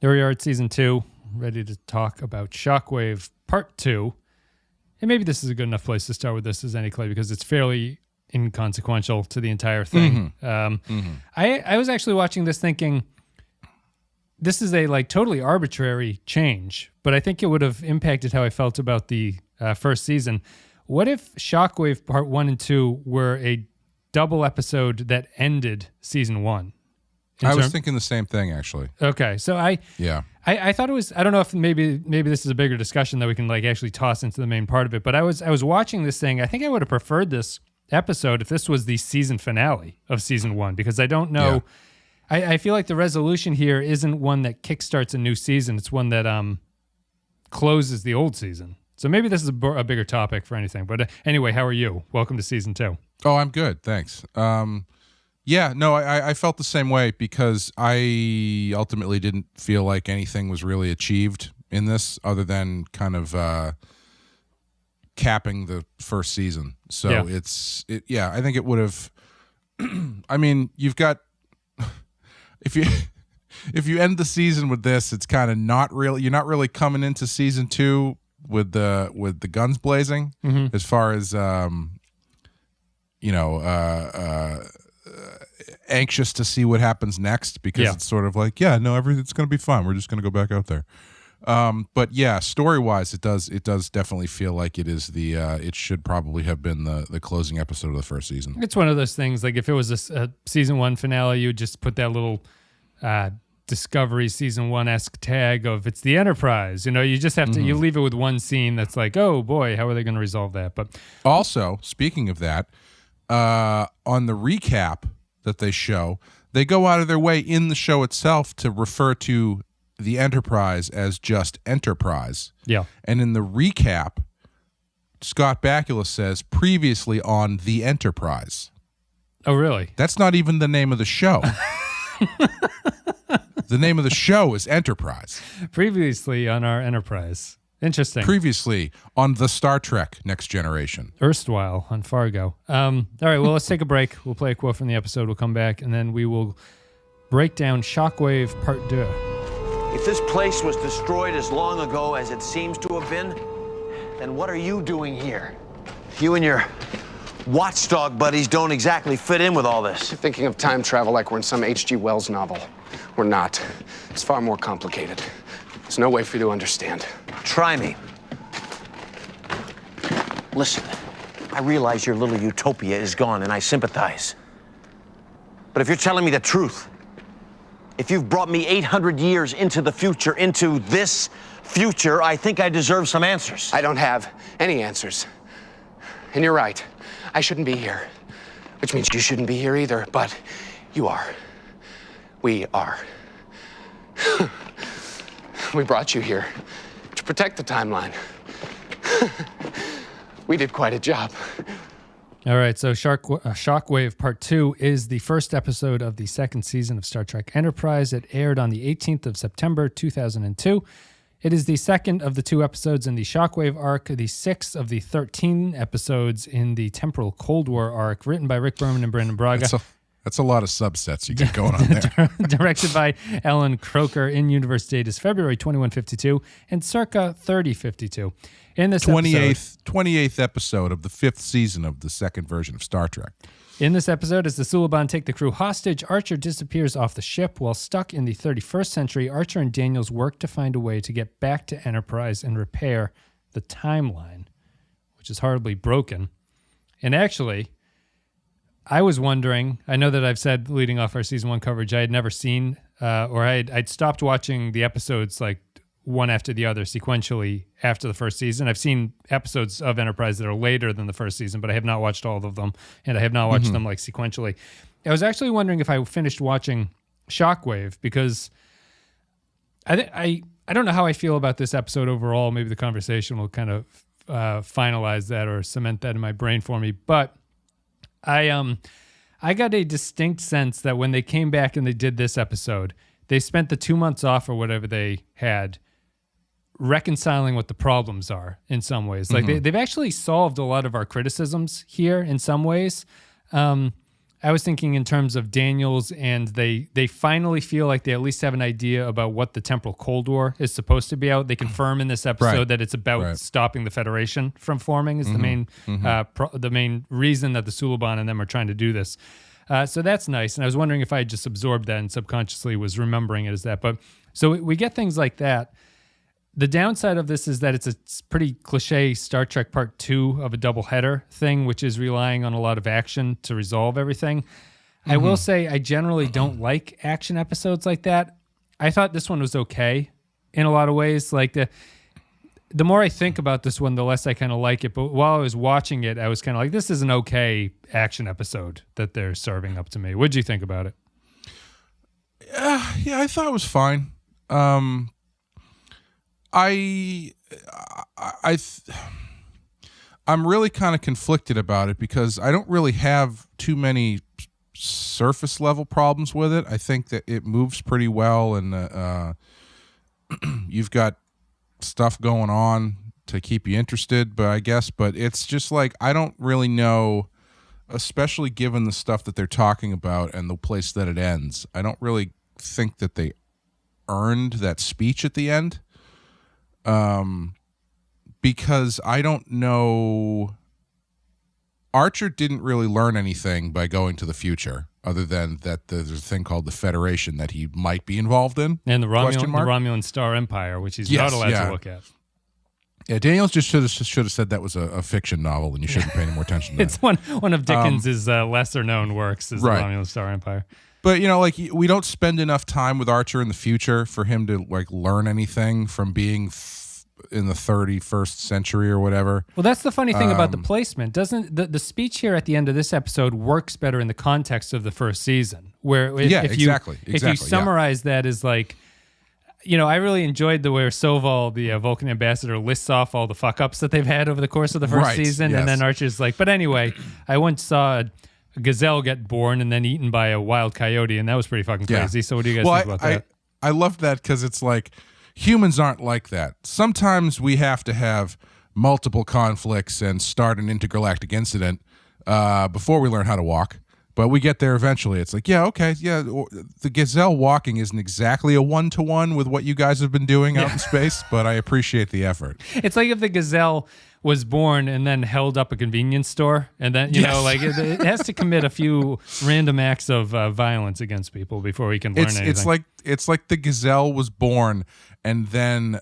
Here we are at season 2, ready to talk about Shockwave Part 2. And maybe this is a good enough place to start with this as any, Clay, because it's fairly inconsequential to the entire thing. I was actually watching this thinking, this is a totally arbitrary change, but I think it would have impacted how I felt about the first season. What if Shockwave Part 1 and 2 were a double episode that ended season 1? I was thinking the same thing, actually. Okay, so I thought it was, I don't know if maybe this is a bigger discussion that we can actually toss into the main part of it, but I was watching this thing. I think I would have preferred this episode if this was the season finale of season 1, because I don't know. Yeah. I feel like the resolution here isn't one that kickstarts a new season. It's one that closes the old season. So maybe this is a bigger topic for anything. But anyway, how are you? Welcome to season 2. Oh, I'm good. Thanks. I felt the same way because I ultimately didn't feel like anything was really achieved in this other than kind of capping the first season. So I think it would have, I mean, you've got, if you end the season with this, it's kind of not really, you're not really coming into season 2 with the guns blazing as far as, anxious to see what happens next because it's sort of like, everything's going to be fine. We're just going to go back out there. But yeah, story-wise, it does definitely feel like it is it should probably have been the closing episode of the first season. It's one of those things, like if it was a season 1 finale, you would just put that little Discovery season 1-esque tag of it's the Enterprise. You just have to, you leave it with one scene that's like, oh boy, how are they going to resolve that? But also, speaking of that, on the recap that they show, they go out of their way in the show itself to refer to the Enterprise as just Enterprise. Yeah. And in the recap, Scott Bakula says previously on the Enterprise. Oh, really? That's not even the name of the show. The name of the show is Enterprise. Previously on our Enterprise. Interesting. Previously on the Star Trek Next Generation. Erstwhile on Fargo. All right, well, let's take a break. We'll play a quote from the episode. We'll come back, and then we will break down Shockwave Part 2. If this place was destroyed as long ago as it seems to have been, then what are you doing here? You and your watchdog buddies don't exactly fit in with all this. You're thinking of time travel like we're in some H.G. Wells novel. We're not. It's far more complicated. There's no way for you to understand. Try me. Listen, I realize your little utopia is gone, and I sympathize. But if you're telling me the truth, if you've brought me 800 years into the future, into this future, I think I deserve some answers. I don't have any answers. And you're right. I shouldn't be here. Which means you shouldn't be here either, but you are. We are. We brought you here to protect the timeline. We did quite a job. All right, so Shockwave Part 2 is the first episode of the second season of Star Trek Enterprise. It aired on the 18th of September, 2002. It is the second of the 2 episodes in the Shockwave arc, the 6th of the 13 episodes in the Temporal Cold War arc, written by Rick Berman and Brandon Braga. That's a lot of subsets you get going on there. Directed by Alan Croker. In-universe date is February 2152 and circa 3052. In this 28th episode of the 5th season of the second version of Star Trek. In this episode, as the Suliban take the crew hostage, Archer disappears off the ship. While stuck in the 31st century, Archer and Daniels work to find a way to get back to Enterprise and repair the timeline, which is horribly broken. And actually, I was wondering, I know that I've said leading off our season 1 coverage, I had never seen, or I'd stopped watching the episodes like one after the other sequentially after the first season. I've seen episodes of Enterprise that are later than the first season, but I have not watched all of them, and I have not watched them like sequentially. I was actually wondering if I finished watching Shockwave, because I don't know how I feel about this episode overall. Maybe the conversation will kind of finalize that or cement that in my brain for me, but I got a distinct sense that when they came back and they did this episode, they spent the 2 months off or whatever they had reconciling what the problems are in some ways. Like they've actually solved a lot of our criticisms here in some ways. I I was thinking in terms of Daniels, and they finally feel like they at least have an idea about what the Temporal Cold War is supposed to be about. They confirm in this episode that it's about stopping the Federation from forming is the main the main reason that the Suliban and them are trying to do this. So that's nice. And I was wondering if I had just absorbed that and subconsciously was remembering it as that. But so we get things like that. The downside of this is that it's a pretty cliche Star Trek Part 2 of a doubleheader thing, which is relying on a lot of action to resolve everything. I will say I generally don't like action episodes like that. I thought this one was okay in a lot of ways. Like the more I think about this one, the less I kind of like it. But while I was watching it, I was kind of like, this is an okay action episode that they're serving up to me. What'd you think about it? Yeah, I thought it was fine. I'm really kind of conflicted about it because I don't really have too many surface level problems with it. I think that it moves pretty well, and you've got stuff going on to keep you interested. But it's just like I don't really know, especially given the stuff that they're talking about and the place that it ends. I don't really think that they earned that speech at the end. Because I don't know, Archer didn't really learn anything by going to the future, other than that there's a thing called the Federation that he might be involved in, and the Romulan Star Empire, which he's not allowed to look at. Yeah, Daniels just should have said that was a fiction novel, and you shouldn't pay any more attention to it's that. one of Dickens's lesser known works is the Romulan Star Empire. But we don't spend enough time with Archer in the future for him to learn anything from being in the 31st century or whatever. Well, that's the funny thing about the placement. Doesn't the speech here at the end of this episode works better in the context of the first season, where if you summarize that as like, I really enjoyed the way Soval, the Vulcan ambassador, lists off all the fuck ups that they've had over the course of the first season, and then Archer's like, but anyway, I once saw a gazelle get born and then eaten by a wild coyote, and that was pretty fucking crazy. So what do you guys think about that? I love that because it's like, humans aren't like that. Sometimes we have to have multiple conflicts and start an intergalactic incident before we learn how to walk. But we get there eventually. It's like, the gazelle walking isn't exactly a one-to-one with what you guys have been doing out in space, but I appreciate the effort. It's like if the gazelle was born and then held up a convenience store, and then it has to commit a few random acts of violence against people before we can learn anything. It's like the gazelle was born and then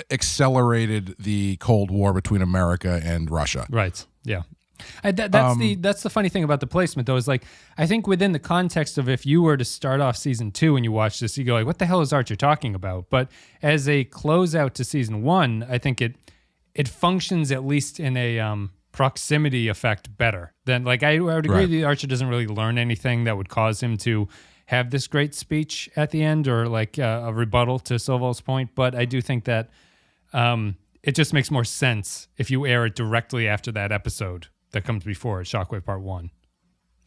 accelerated the Cold War between America and Russia. Right. Yeah. That's the funny thing about the placement, though, is like I think within the context of if you were to start off season 2 and you watch this, you go like, what the hell is Archer talking about? But as a closeout to season 1, I think it functions at least in a proximity effect better than I would agree that Archer doesn't really learn anything that would cause him to have this great speech at the end or like a rebuttal to Soval's point. But I do think that it just makes more sense if you air it directly after that episode that comes before it, Shockwave Part 1.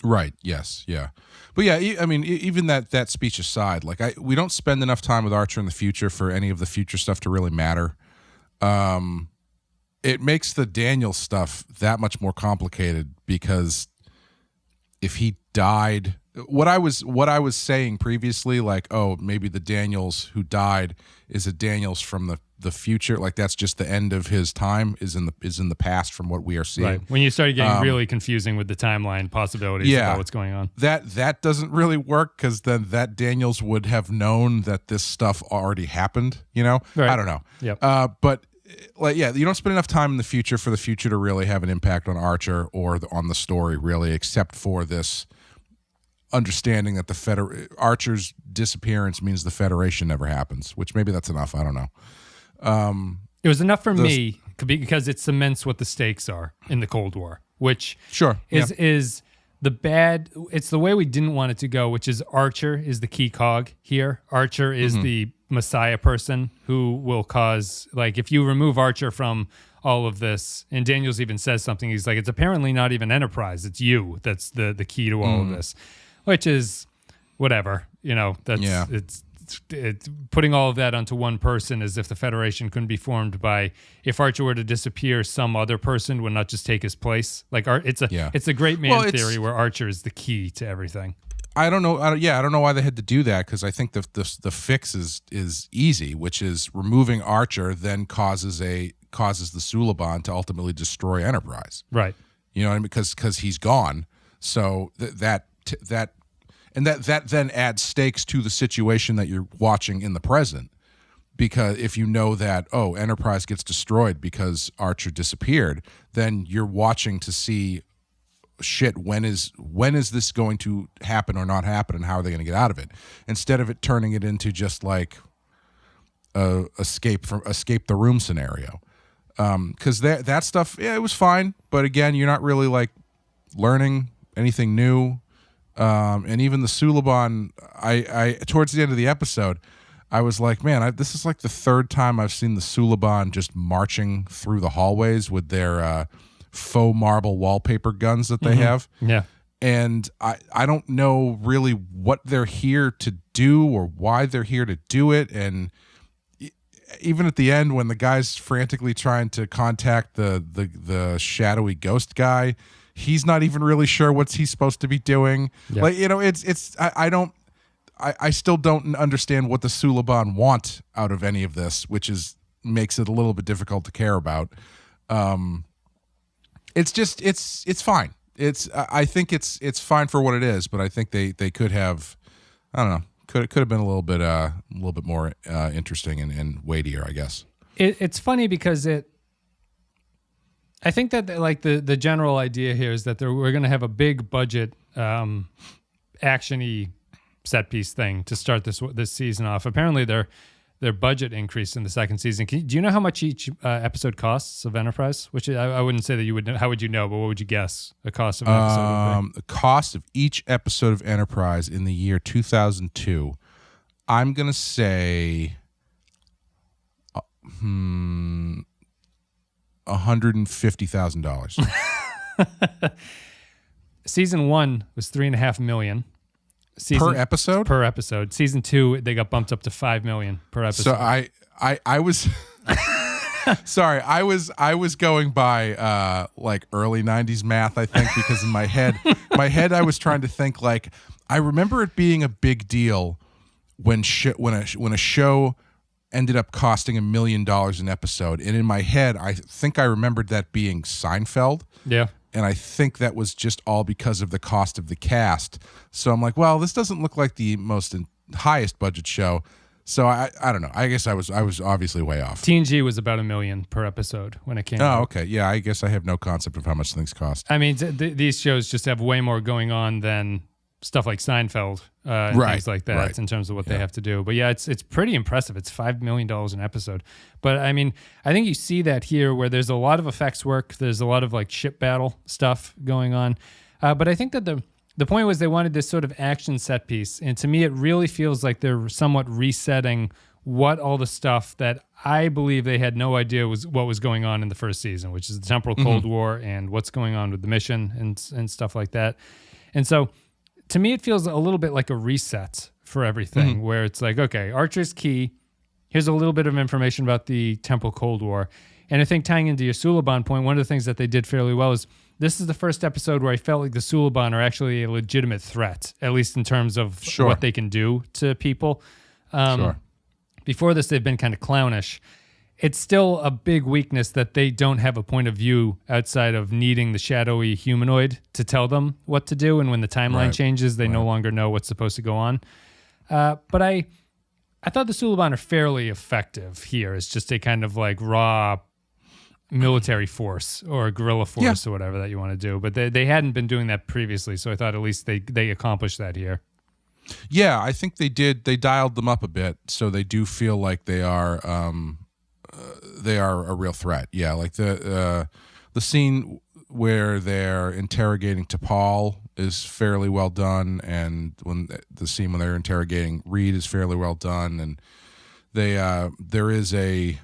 Right. Yes. Yeah. But yeah, I mean, even that speech aside, we don't spend enough time with Archer in the future for any of the future stuff to really matter. It makes the Daniel stuff that much more complicated because if he died, what I was saying previously, maybe the Daniels who died is a Daniels from the future, that's just the end of his time is in the past from what we are seeing. Right. When you started getting really confusing with the timeline possibilities about what's going on. That doesn't really work because then that Daniels would have known that this stuff already happened, Right. I don't know. Yep. But you don't spend enough time in the future for the future to really have an impact on Archer or on the story, really, except for this understanding that Archer's disappearance means the Federation never happens, which maybe that's enough. I don't know. It was enough for me because it cements what the stakes are in the Cold War, which is the bad. It's the way we didn't want it to go, which is Archer is the key cog here. Archer is the Messiah person who will cause, if you remove Archer from all of this, and Daniels even says something, he's like, it's apparently not even Enterprise, it's you that's the key to all of this, which is whatever, it's putting all of that onto one person as if the Federation couldn't be formed by, if Archer were to disappear, some other person would not just take his place. Like it's a great man theory where Archer is the key to everything. I don't know. I don't know why they had to do that, because I think the fix is easy, which is removing Archer then causes the Suliban to ultimately destroy Enterprise. Right. You know what I mean? Because he's gone. So that then adds stakes to the situation that you're watching in the present. Because if you know that, Enterprise gets destroyed because Archer disappeared, then you're watching to see, shit, when is this going to happen or not happen, and how are they going to get out of it, instead of it turning it into just like a escape the room scenario. Because that stuff, it was fine, but again, you're not really like learning anything new. And even the Suliban, I towards the end of the episode, I was like, man, this is like the third time I've seen the Suliban just marching through the hallways with their faux marble wallpaper guns that they have. Yeah. And I don't know really what they're here to do or why they're here to do it. And even at the end, when the guy's frantically trying to contact the shadowy ghost guy, he's not even really sure what he's supposed to be doing. Yeah. Like, you know, I still don't understand what the Suliban want out of any of this, which makes it a little bit difficult to care about. It's fine. I think it's fine for what it is, but I think they could have, I don't know, could have been a little bit more interesting and weightier, I guess. It's funny because I think that like the general idea here is that we're going to have a big budget action-y set piece thing to start this season off. Apparently their budget increased in the second season. Do you know how much each episode costs of Enterprise? Which I wouldn't say that you would know. How would you know? But what would you guess the cost of an episode would be? The cost of each episode of Enterprise in the year 2002, I'm going to say $150,000. Season 1 was $3.5 million. Per episode? Per episode. Season 2, they got bumped up to $5 million per episode. So I was sorry, I was going by like early 90s math, I think, because in my head I was trying to think, like, I remember it being a big deal when a show ended up costing $1 million an episode, and in my head I think I remembered that being Seinfeld. Yeah. And I think that was just all because of the cost of the cast. So I'm like, well, this doesn't look like the highest budget show. So I don't know. I guess I was obviously way off. TNG was about $1 million per episode when it came out. Oh, okay. Yeah, I guess I have no concept of how much things cost. I mean, these shows just have way more going on than stuff like Seinfeld and things like that in terms of what they have to do. But yeah, it's pretty impressive. It's $5 million an episode. But I mean, I think you see that here where there's a lot of effects work. There's a lot of like ship battle stuff going on. But I think that the point was they wanted this sort of action set piece. And to me, it really feels like they're somewhat resetting what all the stuff that I believe they had no idea what was going on in the first season, which is the Temporal Cold War and what's going on with the mission and stuff like that. And so to me, it feels a little bit like a reset for everything, where it's like, okay, Archer's key. Here's a little bit of information about the Temporal Cold War. And I think tying into your Suliban point, one of the things that they did fairly well is this is the first episode where I felt like the Suliban are actually a legitimate threat, at least in terms of what they can do to people. Before this, they've been kind of clownish. It's still a big weakness that they don't have a point of view outside of needing the shadowy humanoid to tell them what to do. And when the timeline changes, they no longer know what's supposed to go on. But I thought the Suliban are fairly effective here. It's just a kind of like raw military force or guerrilla force or whatever that you want to do. But they hadn't been doing that previously. So I thought at least they accomplished that here. Yeah, I think they did. They dialed them up a bit. So they do feel like they are a real threat. Yeah, like the scene where they're interrogating T'Pol is fairly well done, and when the scene when they're interrogating Reed is fairly well done, and there is a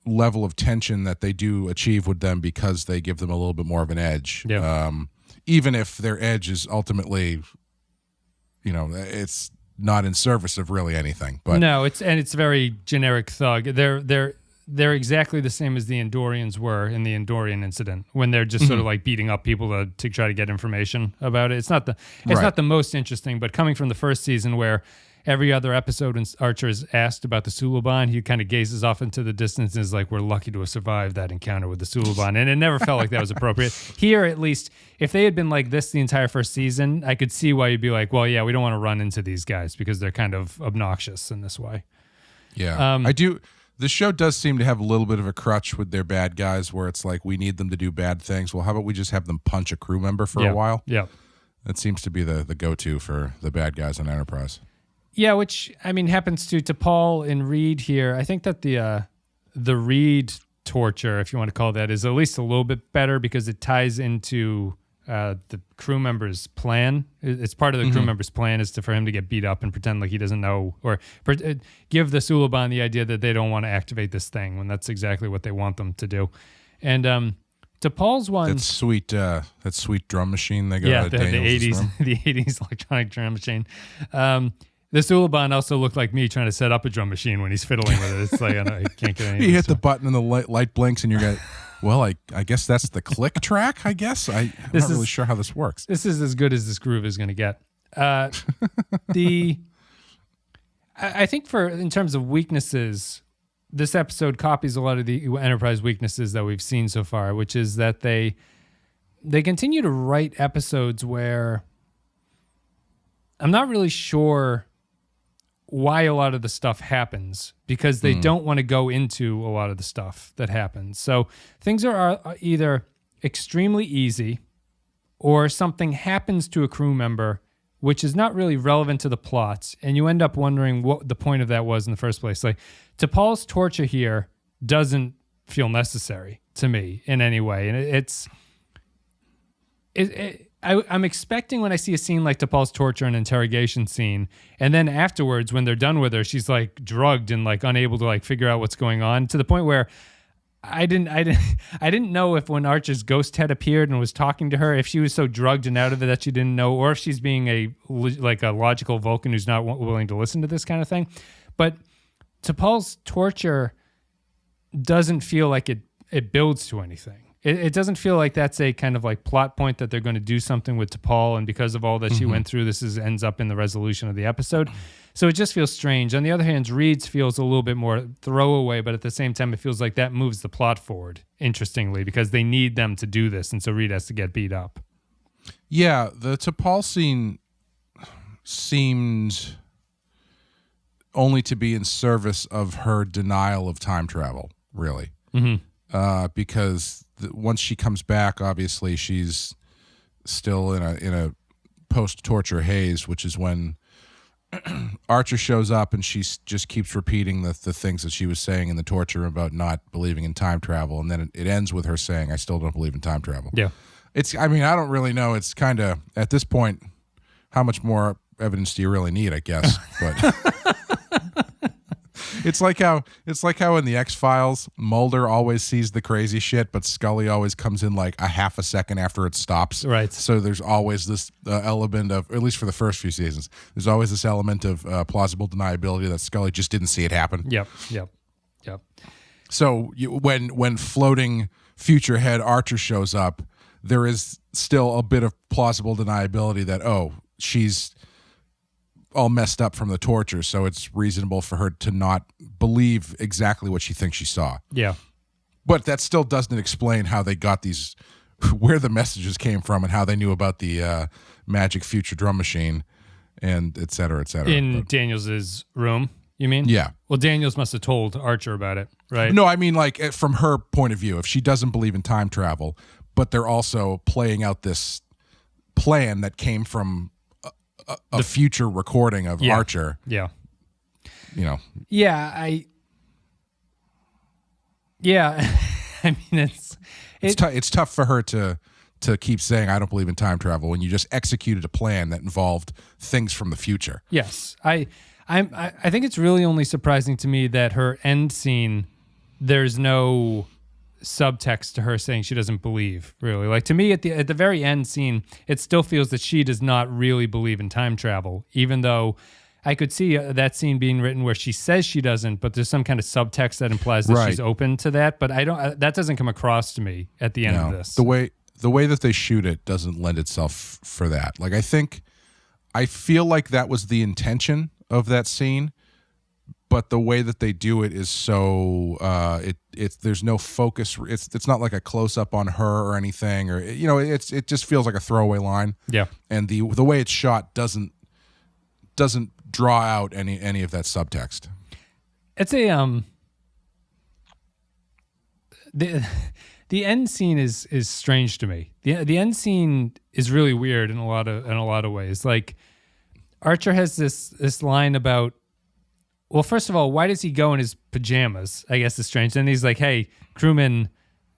level of tension that they do achieve with them because they give them a little bit more of an edge. Yeah. Even if their edge is ultimately, it's not in service of really anything. But no, it's very generic thug. They're exactly the same as the Andorians were in the Andorian incident, when they're just sort of like beating up people to try to get information about it. It's not the most interesting, but coming from the first season where every other episode when Archer is asked about the Suliban, he kind of gazes off into the distance and is like, we're lucky to have survived that encounter with the Suliban. And it never felt like that was appropriate. Here, at least, if they had been like this the entire first season, I could see why you'd be like, well, yeah, we don't want to run into these guys because they're kind of obnoxious in this way. Yeah, I do. The show does seem to have a little bit of a crutch with their bad guys where it's like, we need them to do bad things. Well, how about we just have them punch a crew member for a while? Yeah. That seems to be the go-to for the bad guys on Enterprise. Yeah, which, I mean, happens to Paul and Reed here. I think that the Reed torture, if you want to call that, is at least a little bit better because it ties into the crew member's plan. It's part of the crew member's plan is for him to get beat up and pretend like he doesn't know, or give the Suliban the idea that they don't want to activate this thing when that's exactly what they want them to do. And to Paul's one, that sweet drum machine they got. Yeah, the 80s electronic drum machine. The Suliban also looked like me trying to set up a drum machine when he's fiddling with it. It's like, I can't get anything. You hit the button and the light blinks and you're like, well, I guess that's the click track, I guess. I'm not really sure how this works. This is as good as this groove is going to get. I think in terms of weaknesses, this episode copies a lot of the Enterprise weaknesses that we've seen so far, which is that they continue to write episodes where I'm not really sure why a lot of the stuff happens because they don't want to go into a lot of the stuff that happens. So things are either extremely easy or something happens to a crew member which is not really relevant to the plots, and you end up wondering what the point of that was in the first place. Like, T'Pol's torture here doesn't feel necessary to me in any way, and I'm expecting when I see a scene like T'Pol's torture and interrogation scene, and then afterwards when they're done with her, she's like drugged and like unable to like figure out what's going on, to the point where I didn't know if when Archer's ghost head appeared and was talking to her, if she was so drugged and out of it that she didn't know, or if she's being a logical Vulcan who's not willing to listen to this kind of thing. But T'Pol's torture doesn't feel like it builds to anything. It doesn't feel like that's a kind of like plot point that they're going to do something with T'Pol, and because of all that she went through, this ends up in the resolution of the episode. So it just feels strange. On the other hand, Reed's feels a little bit more throwaway, but at the same time, it feels like that moves the plot forward, interestingly, because they need them to do this, and so Reed has to get beat up. Yeah, the T'Pol scene seemed only to be in service of her denial of time travel, really. Because once she comes back, obviously she's still in a post-torture haze, which is when Archer shows up and she just keeps repeating the things that she was saying in the torture about not believing in time travel, and then it ends with her saying, "I still don't believe in time travel." Yeah, I don't really know. It's kind of, at this point, how much more evidence do you really need? I guess, but. It's like how in the X-Files, Mulder always sees the crazy shit, but Scully always comes in like a half a second after it stops. Right. So there's always this element of, at least for the first few seasons, there's always this element of plausible deniability that Scully just didn't see it happen. Yep. So when floating future head Archer shows up, there is still a bit of plausible deniability that, she's all messed up from the torture, so it's reasonable for her to not believe exactly what she thinks she saw. Yeah. But that still doesn't explain how they got these, where the messages came from and how they knew about the magic future drum machine and et cetera, et cetera. In Daniels' room, you mean? Yeah. Well, Daniels must have told Archer about it, right? No, I mean, like, from her point of view, if she doesn't believe in time travel, but they're also playing out this plan that came from the future recording of Archer. Yeah. Yeah, I mean, it's tough for her to keep saying, "I don't believe in time travel," when you just executed a plan that involved things from the future. Yes. I think it's really only surprising to me that her end scene, there's no subtext to her saying she doesn't believe, really. Like, to me, at the very end scene, it still feels that she does not really believe in time travel, even though I could see that scene being written where she says she doesn't, but there's some kind of subtext that implies that she's open to that. But I don't. That doesn't come across to me at the end of this. The way that they shoot it doesn't lend itself for that. Like I feel like that was the intention of that scene, but the way that they do it is so there's no focus. It's not like a close up on her or anything, or it just feels like a throwaway line. Yeah, and the way it's shot doesn't draw out any of that subtext. It's a the end scene is strange to me. The end scene is really weird in a lot of ways. Like Archer has this line about, well, first of all, why does he go in his pajamas? I guess it's strange. Then he's like, hey, crewman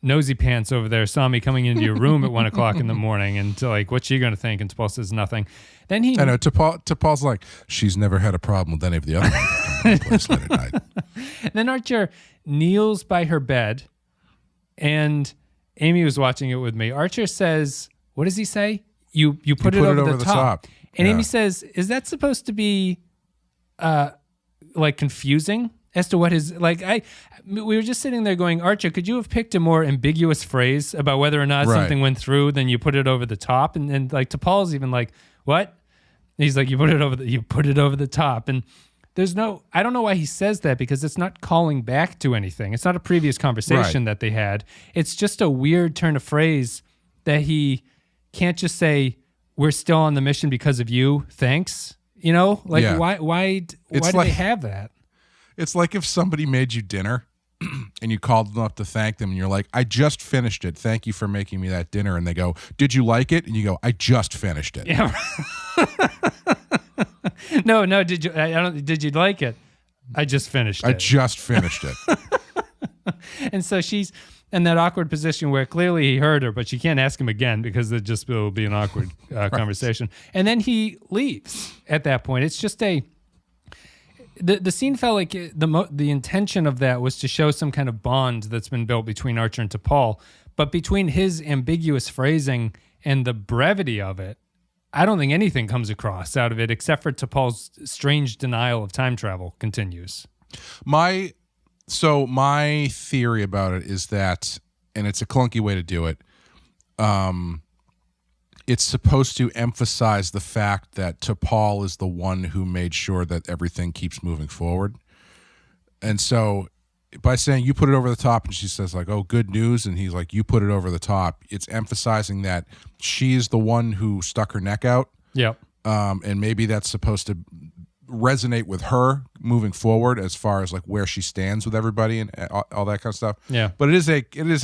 Nosy Pants over there saw me coming into your room at 1 o'clock in the morning, and like, what's she going to think? And T'Pol says nothing. Then I know T'Pol's like, she's never had a problem with any of the other men place late at night. And then Archer kneels by her bed, and Amy was watching it with me. Archer says, what does he say? You put it over the top. And Amy says, is that supposed to be like confusing as to what his, like, we were just sitting there going, Archer, could you have picked a more ambiguous phrase about whether or not something went through than you put it over the top? And like T'Pol's even like, what? And he's like, you put it over the top. And I don't know why he says that, because it's not calling back to anything. It's not a previous conversation that they had. It's just a weird turn of phrase that he can't just say, we're still on the mission because of you. Thanks. Why do they have that? It's like if somebody made you dinner and you called them up to thank them, and you're like, I just finished it. Thank you for making me that dinner. And they go, did you like it? And you go, I just finished it. Yeah. No. Did you like it? I just finished it. I just finished it. And so she's in that awkward position where clearly he heard her, but she can't ask him again because it just will be an awkward conversation. And then he leaves at that point. It's just the scene felt like the intention of that was to show some kind of bond that's been built between Archer and T'Pol, but between his ambiguous phrasing and the brevity of it, I don't think anything comes across out of it except for T'Pol's strange denial of time travel continues. My theory about it is that, and it's a clunky way to do it, it's supposed to emphasize the fact that T'Pol is the one who made sure that everything keeps moving forward. And so by saying you put it over the top, and she says like, oh, good news, and he's like, you put it over the top, it's emphasizing that she's the one who stuck her neck out. Yep. And maybe that's supposed to resonate with her moving forward as far as like where she stands with everybody and all that kind of stuff. Yeah. But it is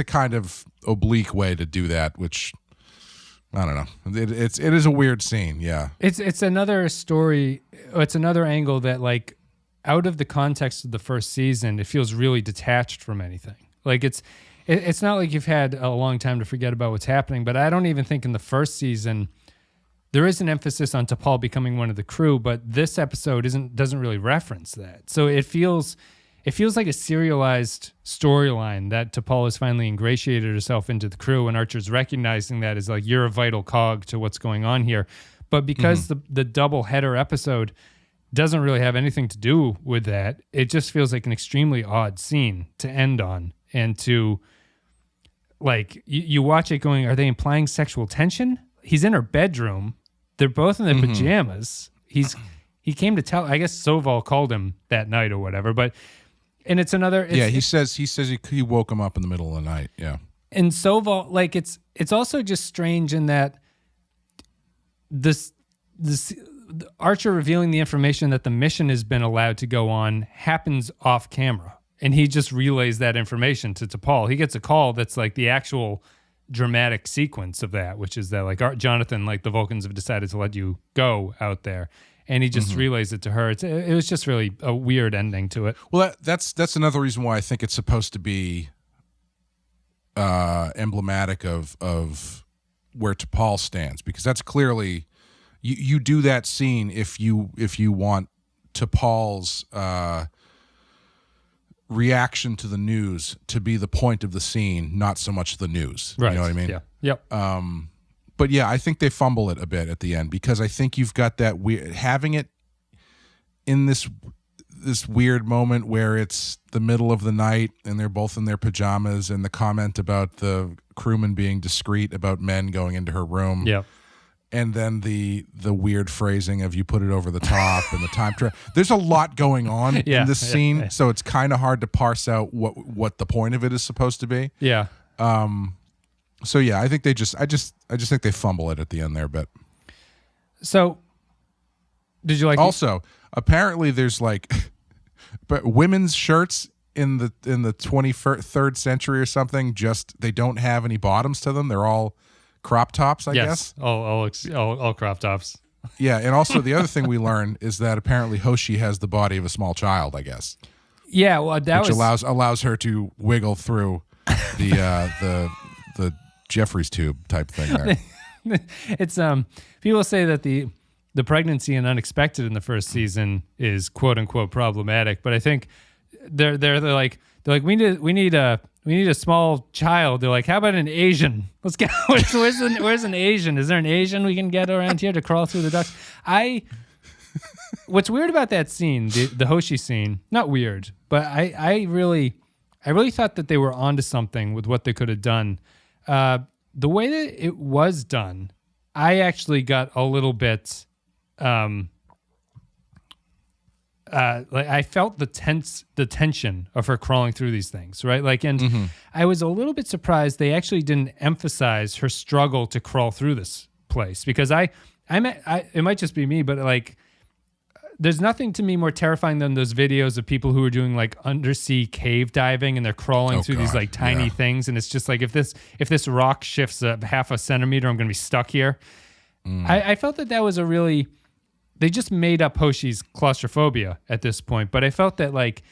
a kind of oblique way to do that, which I don't know. It is a weird scene. Yeah. It's another story. It's another angle that, like, out of the context of the first season, it feels really detached from anything. Like it's not like you've had a long time to forget about what's happening, but I don't even think in the first season there is an emphasis on T'Pol becoming one of the crew, but this episode doesn't really reference that. So it feels like a serialized storyline that T'Pol has finally ingratiated herself into the crew, and Archer's recognizing that as like, you're a vital cog to what's going on here. But because the double header episode doesn't really have anything to do with that, it just feels like an extremely odd scene to end on, and to like you watch it going, are they implying sexual tension? He's in her bedroom. They're both in their pajamas. He came to tell, I guess Soval called him that night or whatever, but, and it's another. He says he woke him up in the middle of the night. Yeah. And Soval, like, it's also just strange in that this Archer revealing the information that the mission has been allowed to go on happens off camera, and he just relays that information to T'Pol. He gets a call that's like the actual dramatic sequence of that, which is that like, Jonathan, like, the Vulcans have decided to let you go out there, and he just relays it to her. It was just really a weird ending to it. Well, that's another reason why I think it's supposed to be emblematic of where T'Pol stands, because that's clearly you do that scene if you want T'Pol's reaction to the news to be the point of the scene, not so much the news. Right. You know what I mean? Yeah. Yep. But yeah, I think they fumble it a bit at the end, because I think you've got that weird, having it in this weird moment where it's the middle of the night and they're both in their pajamas, and the comment about the crewman being discreet about men going into her room. Yep. And then the weird phrasing of you put it over the top and the time travel. There's a lot going on in this scene, so it's kind of hard to parse out what the point of it is supposed to be. Yeah. So yeah, I think I just think they fumble it at the end there a bit. So did you like also apparently there's like but women's shirts in the 23rd century or something, just they don't have any bottoms to them. They're all crop tops, I guess. All crop tops. Yeah, and also the other thing we learn is that apparently Hoshi has the body of a small child, I guess. Yeah, well, which allows her to wiggle through the Jeffries tube type thing there. It's people say that the pregnancy and unexpected in the first season is quote unquote problematic, but I think they're like we need a small child. They're like, how about an Asian? Let's get where's an Asian? Is there an Asian we can get around here to crawl through the ducts? What's weird about that scene, the Hoshi scene, not weird, but I really thought that they were onto something with what they could have done. The way that it was done, I actually got a little bit like I felt the tension of her crawling through these things, right? Like, and I was a little bit surprised they actually didn't emphasize her struggle to crawl through this place, because it might just be me, but like, there's nothing to me more terrifying than those videos of people who are doing like undersea cave diving and they're crawling through these like tiny things, and it's just like if this rock shifts half a centimeter, I'm going to be stuck here. I felt that was a really. They just made up Hoshi's claustrophobia at this point, but I felt that like,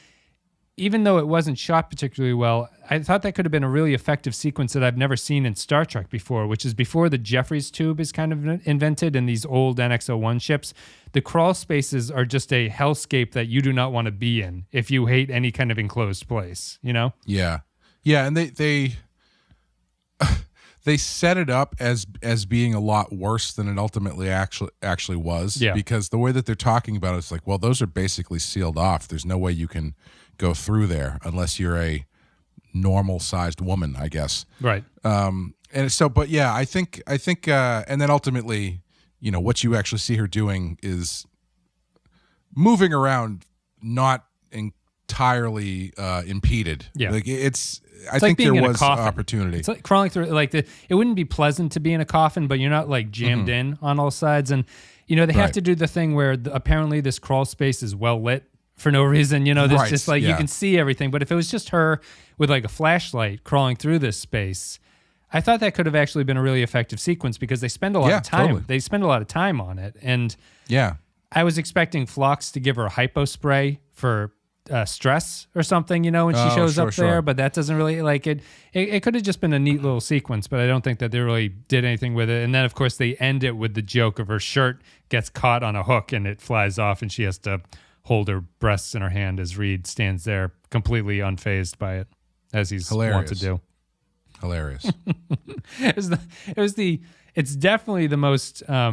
even though it wasn't shot particularly well, I thought that could have been a really effective sequence that I've never seen in Star Trek before, which is before the Jeffries tube is kind of invented in these old NX-01 ships. The crawl spaces are just a hellscape that you do not want to be in if you hate any kind of enclosed place, you know? Yeah. Yeah, and they set it up as being a lot worse than it ultimately actually was. Yeah. Because the way that they're talking about it, it's like, well, those are basically sealed off. There's no way you can go through there unless you're a normal sized woman, I guess. Right. And so, but yeah, I think, and then ultimately, you know, what you actually see her doing is moving around, not entirely impeded. Yeah. Like I think there was opportunity. It's like crawling through, like it wouldn't be pleasant to be in a coffin, but you're not like jammed in on all sides. And, you know, they have to do the thing where apparently this crawl space is well lit for no reason. You know, there's just like, you can see everything. But if it was just her with like a flashlight crawling through this space, I thought that could have actually been a really effective sequence, because they spend a lot of time. Totally. They spend a lot of time on it. And I was expecting Phlox to give her a hypo spray for stress or something, you know, when she shows up there, but that doesn't really like it. It could have just been a neat little sequence, but I don't think that they really did anything with it. And then of course they end it with the joke of her shirt gets caught on a hook and it flies off, and she has to hold her breasts in her hand as Reed stands there completely unfazed by it, as he's wont to do. Hilarious. It's definitely the most I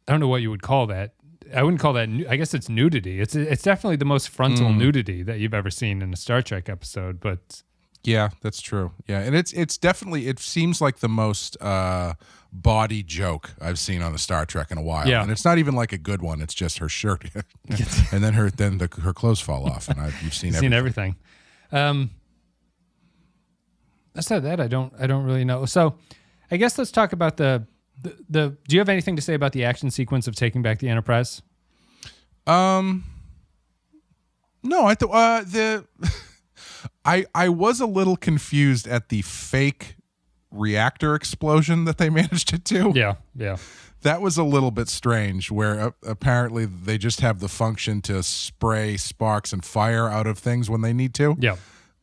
don't know what you would call that. I wouldn't call that. I guess it's nudity. It's definitely the most frontal nudity that you've ever seen in a Star Trek episode. But yeah, that's true. Yeah, and it's definitely. It seems like the most body joke I've seen on the Star Trek in a while. Yeah, and it's not even like a good one. It's just her shirt, and then her clothes fall off, and you've seen everything. Aside that, I don't really know. So, I guess let's talk about the. Do you have anything to say about the action sequence of taking back the Enterprise? No, I thought I was a little confused at the fake reactor explosion that they managed to do. Yeah. That was a little bit strange, where apparently they just have the function to spray sparks and fire out of things when they need to. Yeah.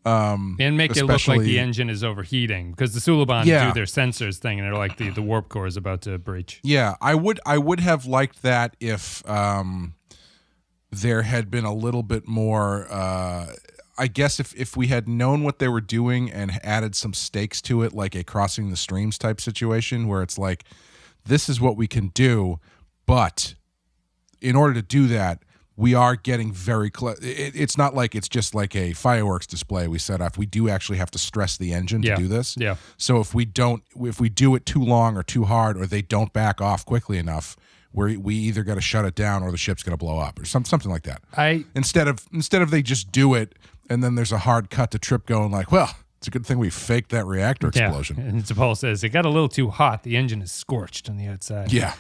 And make it look like the engine is overheating, because the Suliban do their sensors thing, and they're like the warp core is about to breach. Yeah, I would have liked that if there had been a little bit more. I guess if we had known what they were doing and added some stakes to it, like a crossing the streams type situation, where it's like, this is what we can do, but in order to do that, we are getting very close. It's not like it's just like a fireworks display we set off. We do actually have to stress the engine to do this. Yeah. So if we do it too long or too hard, or they don't back off quickly enough, we either got to shut it down or the ship's going to blow up or something like that. Instead of they just do it and then there's a hard cut to Trip going like, well, it's a good thing we faked that reactor explosion. And Soval says it got a little too hot. The engine is scorched on the outside. Yeah.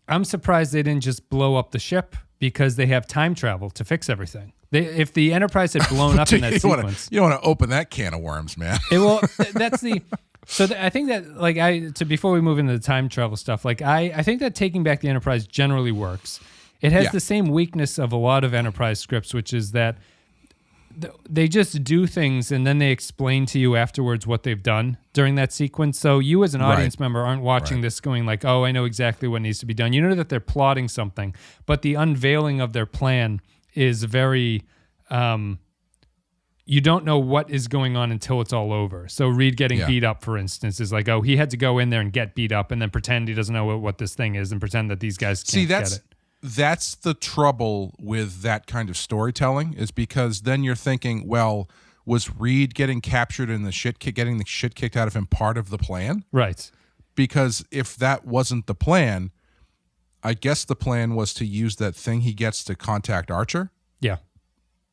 I'm surprised they didn't just blow up the ship, because they have time travel to fix everything. If the Enterprise had blown up in that sequence, you don't want to open that can of worms, man. That's the. So I think that before we move into the time travel stuff, I think that taking back the Enterprise generally works. It has the same weakness of a lot of Enterprise scripts, which is that they just do things and then they explain to you afterwards what they've done during that sequence. So you as an audience member aren't watching this going like, oh, I know exactly what needs to be done. You know that they're plotting something, but the unveiling of their plan is very, you don't know what is going on until it's all over. So Reed getting beat up, for instance, is like, oh, he had to go in there and get beat up and then pretend he doesn't know what this thing is and pretend that these guys can't get it. That's the trouble with that kind of storytelling, is because then you're thinking, well, was Reed getting captured and getting the shit kicked out of him part of the plan? Right. Because if that wasn't the plan, I guess the plan was to use that thing he gets to contact Archer. Yeah.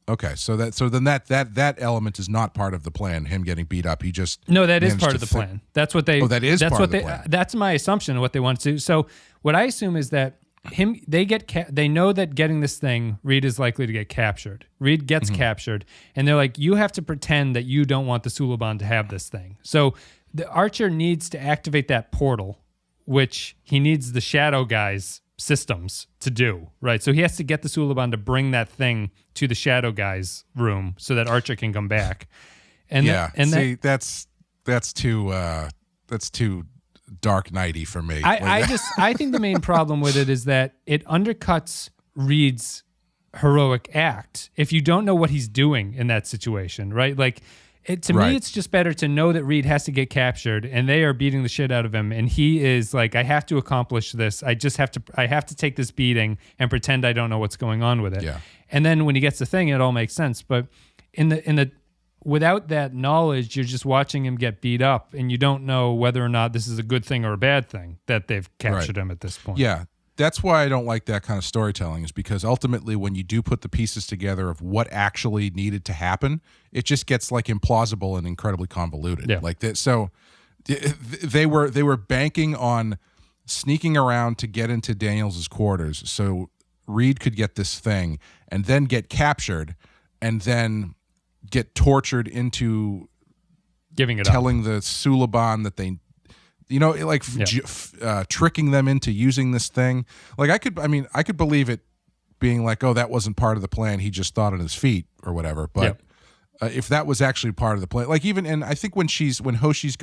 Okay, so then that element is not part of the plan. Him getting beat up, he just that is part of the plan. That's what they. Oh, that is that's part what of the they. plan. That's my assumption of what they want to do. So what I assume is that they know that getting this thing, Reed is likely to get captured. Reed gets captured, and they're like, you have to pretend that you don't want the Suliban to have this thing. So the Archer needs to activate that portal, which he needs the Shadow guys' systems to do, right? So he has to get the Suliban to bring that thing to the Shadow guys' room so that Archer can come back. And that's too Dark Knighty for me. I think the main problem with it is that it undercuts Reed's heroic act if you don't know what he's doing in that situation, right? Like, to me, it's just better to know that Reed has to get captured and they are beating the shit out of him, and he is like, I have to accomplish this. I have to take this beating and pretend I don't know what's going on with it. Yeah. And then when he gets the thing, it all makes sense. But without that knowledge, you're just watching him get beat up, and you don't know whether or not this is a good thing or a bad thing that they've captured him at this point. Yeah, that's why I don't like that kind of storytelling, is because ultimately when you do put the pieces together of what actually needed to happen, it just gets like implausible and incredibly convoluted. Yeah. Like that. So they were banking on sneaking around to get into Daniels' quarters so Reed could get this thing and then get captured and then get tortured into giving it telling up. the Suliban that they, tricking them into using this thing. Like I could believe it being like, oh, that wasn't part of the plan. He just thought on his feet or whatever. But if that was actually part of the plan, like and I think when Hoshi's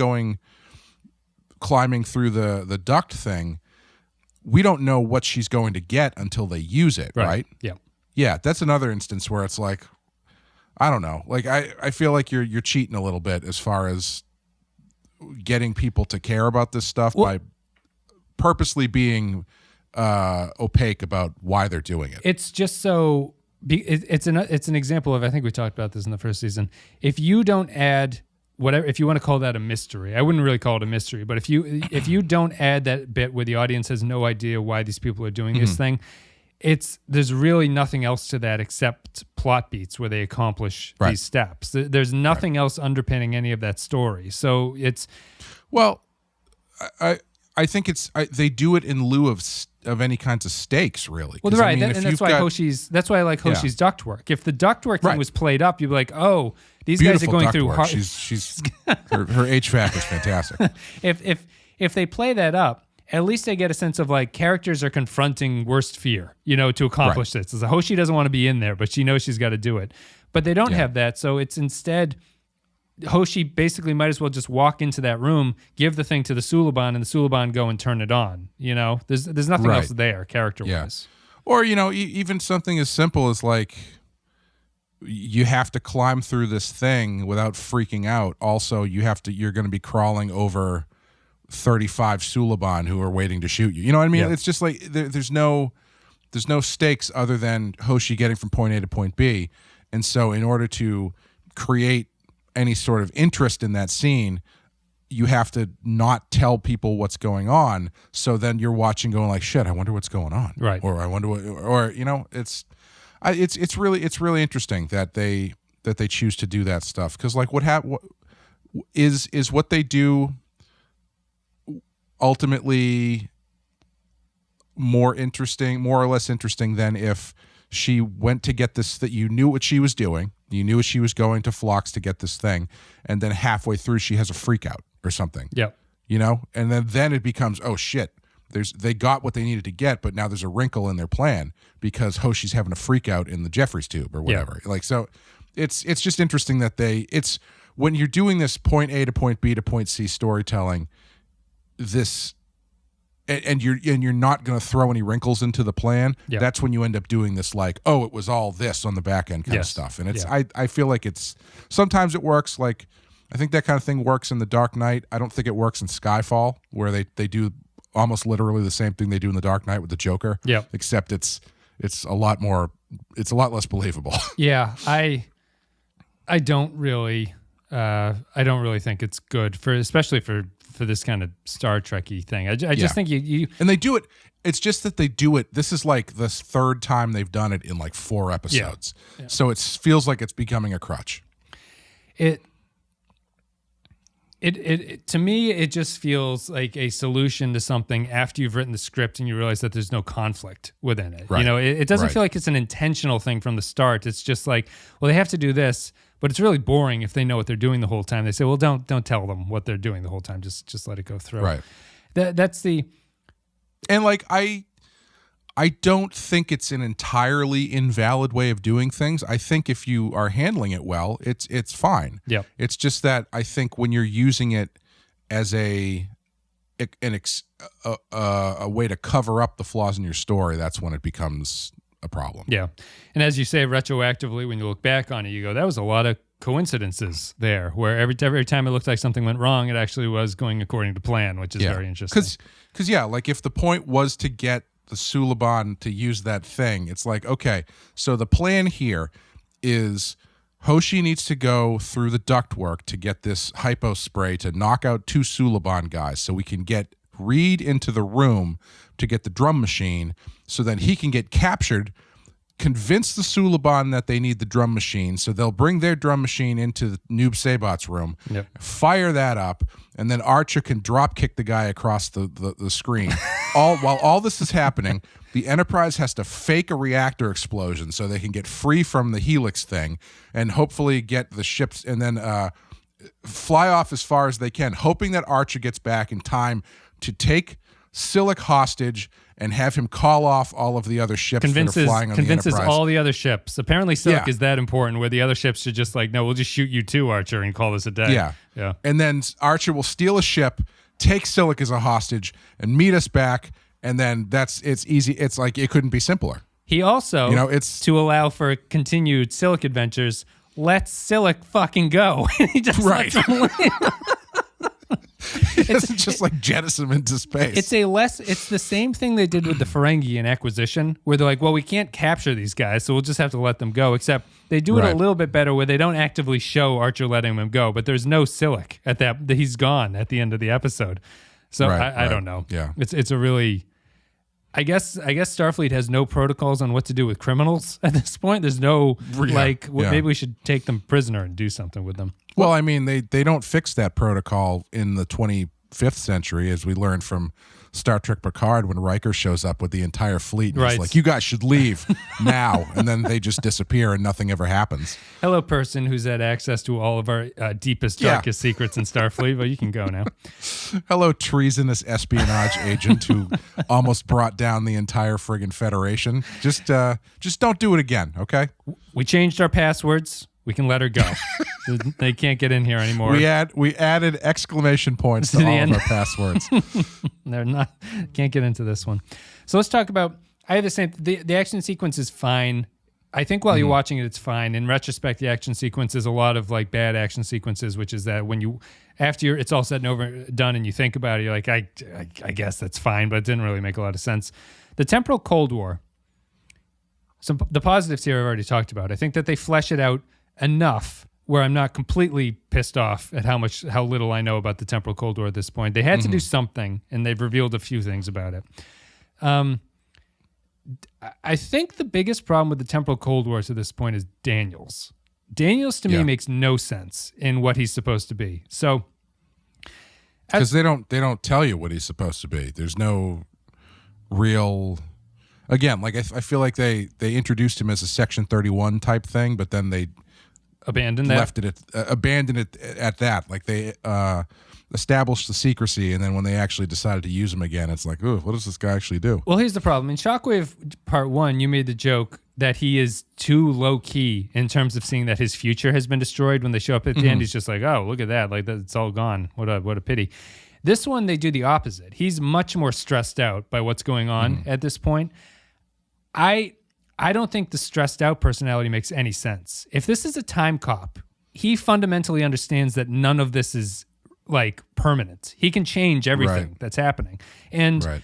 climbing through the duct thing, we don't know what she's going to get until they use it. Right. Yeah. Yeah. That's another instance where it's like, I don't know. Like I feel like you're cheating a little bit as far as getting people to care about this stuff by purposely being opaque about why they're doing it. It's just so it's an example of, I think we talked about this in the first season. If you don't add whatever, if you want to call that a mystery, I wouldn't really call it a mystery, but if you don't add that bit where the audience has no idea why these people are doing this thing, there's really nothing else to that except plot beats where they accomplish these steps. There's nothing else underpinning any of that story. So it's, well, I think they do it in lieu of any kinds of stakes, really. Well, right, and that's why that's why I like Hoshi's ductwork. If the ductwork thing was played up, you'd be like, oh, these guys are going through hard. She's her HVAC is fantastic. If they play that up, at least I get a sense of like characters are confronting worst fear, to accomplish this. It's like Hoshi doesn't want to be in there, but she knows she's got to do it. But they don't have that, so it's instead Hoshi basically might as well just walk into that room, give the thing to the Suliban, and the Suliban go and turn it on. There's nothing else there character-wise. Yeah. Or even something as simple as like you have to climb through this thing without freaking out. Also, you're going to be crawling over 35 Suliban who are waiting to shoot you. You know what I mean? Yeah. It's just like there's no stakes other than Hoshi getting from point A to point B. And so in order to create any sort of interest in that scene, you have to not tell people what's going on. So then you're watching going like, shit, I wonder what's going on. Right. Or I wonder what, or, you know, it's really interesting that they choose to do that stuff. Cause like what is what they do ultimately more or less interesting than if she went to get this, that you knew what she was doing. You knew she was going to Phlox to get this thing. And then halfway through, she has a freak out or something. Yep. You know? And then it becomes, oh shit, they got what they needed to get, but now there's a wrinkle in their plan because Hoshi's having a freak out in the Jeffries tube or whatever. Yeah. Like, so it's just interesting that when you're doing this point A to point B to point C storytelling, and you're not going to throw any wrinkles into the plan. Yep. That's when you end up doing this, like, oh, it was all this on the back end kind of stuff. And it's I feel like sometimes it works. Like, I think that kind of thing works in The Dark Knight. I don't think it works in Skyfall, where they do almost literally the same thing they do in The Dark Knight with the Joker. Yeah. Except it's a lot less believable. Yeah, I don't really think it's good especially for this kind of Star Trek-y thing. I just think you and they do it. It's just that they do it. This is like the third time they've done it in like 4 episodes. Yeah. So it feels like it's becoming a crutch. It to me, it just feels like a solution to something after you've written the script and you realize that there's no conflict within it. Right. You know, it doesn't feel like it's an intentional thing from the start. It's just like, well, they have to do this, but it's really boring if they know what they're doing the whole time. They say, well, don't tell them what they're doing the whole time. Just let it go through. Right. That's the... And like, I don't think it's an entirely invalid way of doing things. I think if you are handling it well, it's fine. Yeah. It's just that I think when you're using it as a way to cover up the flaws in your story, that's when it becomes a problem. Yeah. And as you say, retroactively, when you look back on it, you go, that was a lot of coincidences there, where every time it looked like something went wrong, it actually was going according to plan, which is very interesting. Because like if the point was to get the Suliban to use that thing, it's like, okay, so the plan here is Hoshi needs to go through the ductwork to get this hypo spray to knock out 2 Suliban guys so we can get Reed into the room to get the drum machine so that he can get captured, convince the Suliban that they need the drum machine, so they'll bring their drum machine into the Noob Saibot's room, fire that up, and then Archer can drop kick the guy across the screen. While all this is happening, the Enterprise has to fake a reactor explosion so they can get free from the Helix thing and hopefully get the ships and then fly off as far as they can, hoping that Archer gets back in time to take Silik hostage and have him call off all of the other ships that are flying on the Enterprise. Convinces all the other ships. Apparently Silik is that important, where the other ships should just like, no, we'll just shoot you too, Archer, and call this a day. Yeah. And then Archer will steal a ship, take Silik as a hostage, and meet us back, and then it's easy. It's like, it couldn't be simpler. He also, it's to allow for continued Silik adventures, lets Silik fucking go. He just lets him leave. It's just like jettison him into space. It's the same thing they did with the Ferengi in Acquisition, where they're like, well, we can't capture these guys, so we'll just have to let them go. Except they do it a little bit better, where they don't actively show Archer letting him go, but there's no Silik at that. He's gone at the end of the episode. So I don't know. Yeah, it's a really. I guess Starfleet has no protocols on what to do with criminals at this point. There's no maybe we should take them prisoner and do something with them. Well, I mean, they don't fix that protocol in the 25th century, as we learned from Star Trek Picard when Riker shows up with the entire fleet and he's like, you guys should leave now. And then they just disappear and nothing ever happens. Hello, person who's had access to all of our deepest, darkest secrets in Starfleet. Well, you can go now. Hello, treasonous espionage agent who almost brought down the entire friggin' Federation. Just don't do it again, okay? We changed our passwords. We can let her go. They can't get in here anymore. We added exclamation points to all of our passwords. They're not. Can't get into this one. So let's talk about. I have the same. The action sequence is fine. I think while you're watching it, it's fine. In retrospect, the action sequence is a lot of like bad action sequences, which is that when you after it's all said and over done, and you think about it, you're like, I guess that's fine, but it didn't really make a lot of sense. The Temporal Cold War So the positives here I've already talked about. I think that they flesh it out enough where I'm not completely pissed off at how little I know about the Temporal Cold War at this point. They had to do something, and they've revealed a few things about it. I think the biggest problem with the Temporal Cold War to this point is Daniels. Daniels to me makes no sense in what he's supposed to be. So because they don't tell you what he's supposed to be. There's no real. Again, like I feel like they introduced him as a Section 31 type thing, but then they abandoned it at that. Like they established the secrecy, and then when they actually decided to use him again, it's like, ooh, what does this guy actually do? Well, here's the problem. In Shockwave Part 1, you made the joke that he is too low-key in terms of seeing that his future has been destroyed. When they show up at the end, he's just like, oh, look at that. Like, it's all gone. What a pity. This one, they do the opposite. He's much more stressed out by what's going on at this point. I don't think the stressed out personality makes any sense. If this is a time cop, he fundamentally understands that none of this is like permanent. He can change everything that's happening. And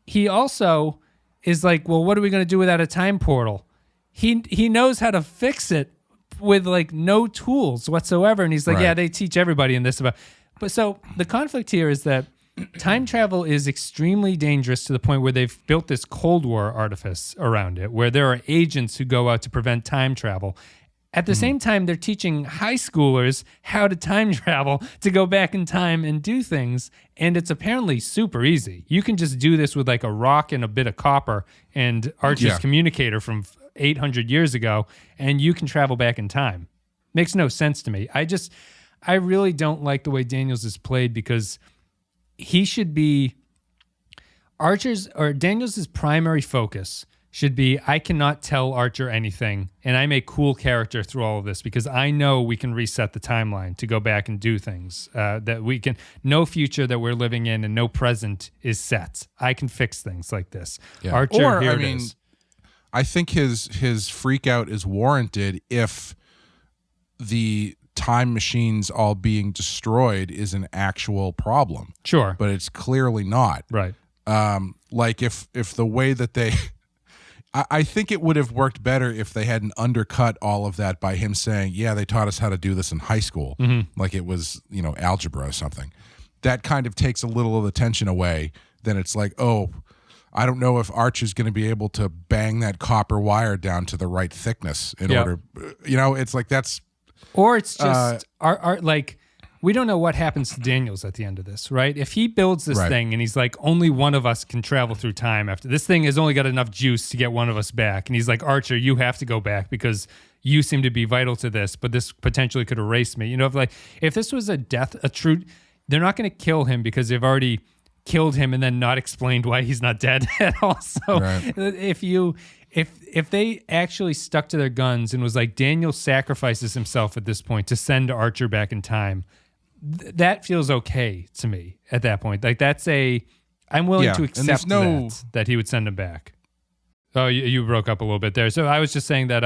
he also is like, well, what are we going to do without a time portal? He knows how to fix it with like no tools whatsoever. And he's like, yeah, they teach everybody in this about. But so the conflict here is that time travel is extremely dangerous to the point where they've built this Cold War artifice around it, where there are agents who go out to prevent time travel. At the same time, they're teaching high schoolers how to time travel to go back in time and do things. And it's apparently super easy. You can just do this with like a rock and a bit of copper and Archer's communicator from 800 years ago, and you can travel back in time. Makes no sense to me. I really don't like the way Daniels is played, because he should be Daniels' primary focus should be, I cannot tell Archer anything, and I'm a cool character through all of this because I know we can reset the timeline to go back and do things that we can. No future that we're living in and no present is set. I can fix things like this. Yeah. Archer, here it is. I think his freak out is warranted if the time machines all being destroyed is an actual problem. Sure. But it's clearly not. Right. Like if the way that they... I think it would have worked better if they hadn't undercut all of that by him saying, yeah, they taught us how to do this in high school. Like it was, algebra or something. That kind of takes a little of the tension away. Then it's like, oh, I don't know if Archer's going to be able to bang that copper wire down to the right thickness in order. It's like that's... Or it's just, like... We don't know what happens to Daniels at the end of this, right? If he builds this thing and he's like, only one of us can travel through time after this thing has only got enough juice to get one of us back. And he's like, Archer, you have to go back because you seem to be vital to this, but this potentially could erase me. If this was a true, they're not going to kill him because they've already killed him and then not explained why he's not dead at all. So if they actually stuck to their guns and was like, Daniel sacrifices himself at this point to send Archer back in time, that feels okay to me at that point. Like I'm willing to accept that he would send him back. Oh, you broke up a little bit there. So I was just saying that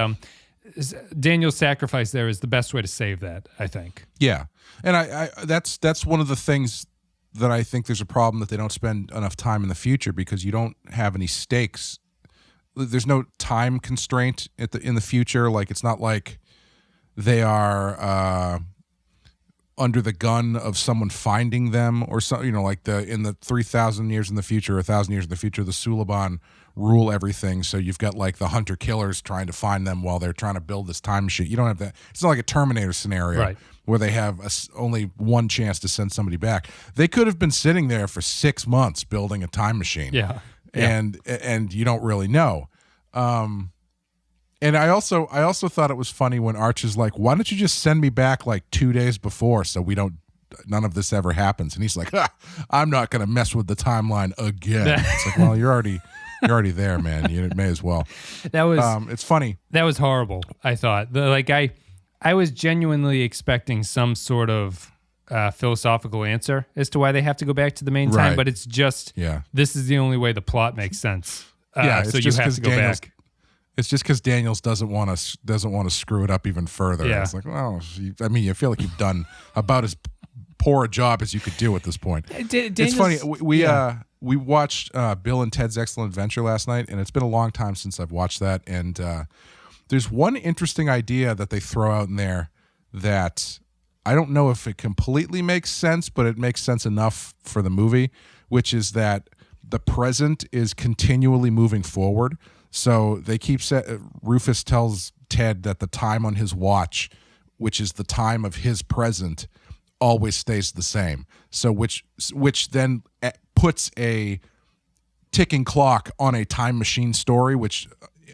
Daniel's sacrifice there is the best way to save that, I think. Yeah. And I that's one of the things that I think there's a problem that they don't spend enough time in the future because you don't have any stakes. There's no time constraint in the future. Like it's not like they are under the gun of someone finding them or something, like in the 3,000 years in the future, 1,000 years in the future, the Suliban rule everything. So you've got like the hunter killers trying to find them while they're trying to build this time machine. You don't have that. It's not like a Terminator scenario where they have only one chance to send somebody back. They could have been sitting there for 6 months building a time machine. Yeah. And you don't really know. And I also thought it was funny when Archer's like, why don't you just send me back like 2 days before so none of this ever happens? And he's like, I'm not going to mess with the timeline again. It's like, well, you're already there, man. You may as well. That was, it's funny. That was horrible. I thought I was genuinely expecting some sort of philosophical answer as to why they have to go back to the main time, but it's just, this is the only way the plot makes sense. So you have to go back. It's just because Daniels doesn't want to screw it up even further. Yeah. It's like, well, I feel like you've done about as poor a job as you could do at this point. It's funny. we watched Bill and Ted's Excellent Adventure last night, and it's been a long time since I've watched that. And there's one interesting idea that they throw out in there that I don't know if it completely makes sense, but it makes sense enough for the movie, which is that the present is continually moving forward. So they keep Rufus tells Ted that the time on his watch, which is the time of his present, always stays the same. So which then puts a ticking clock on a time machine story, which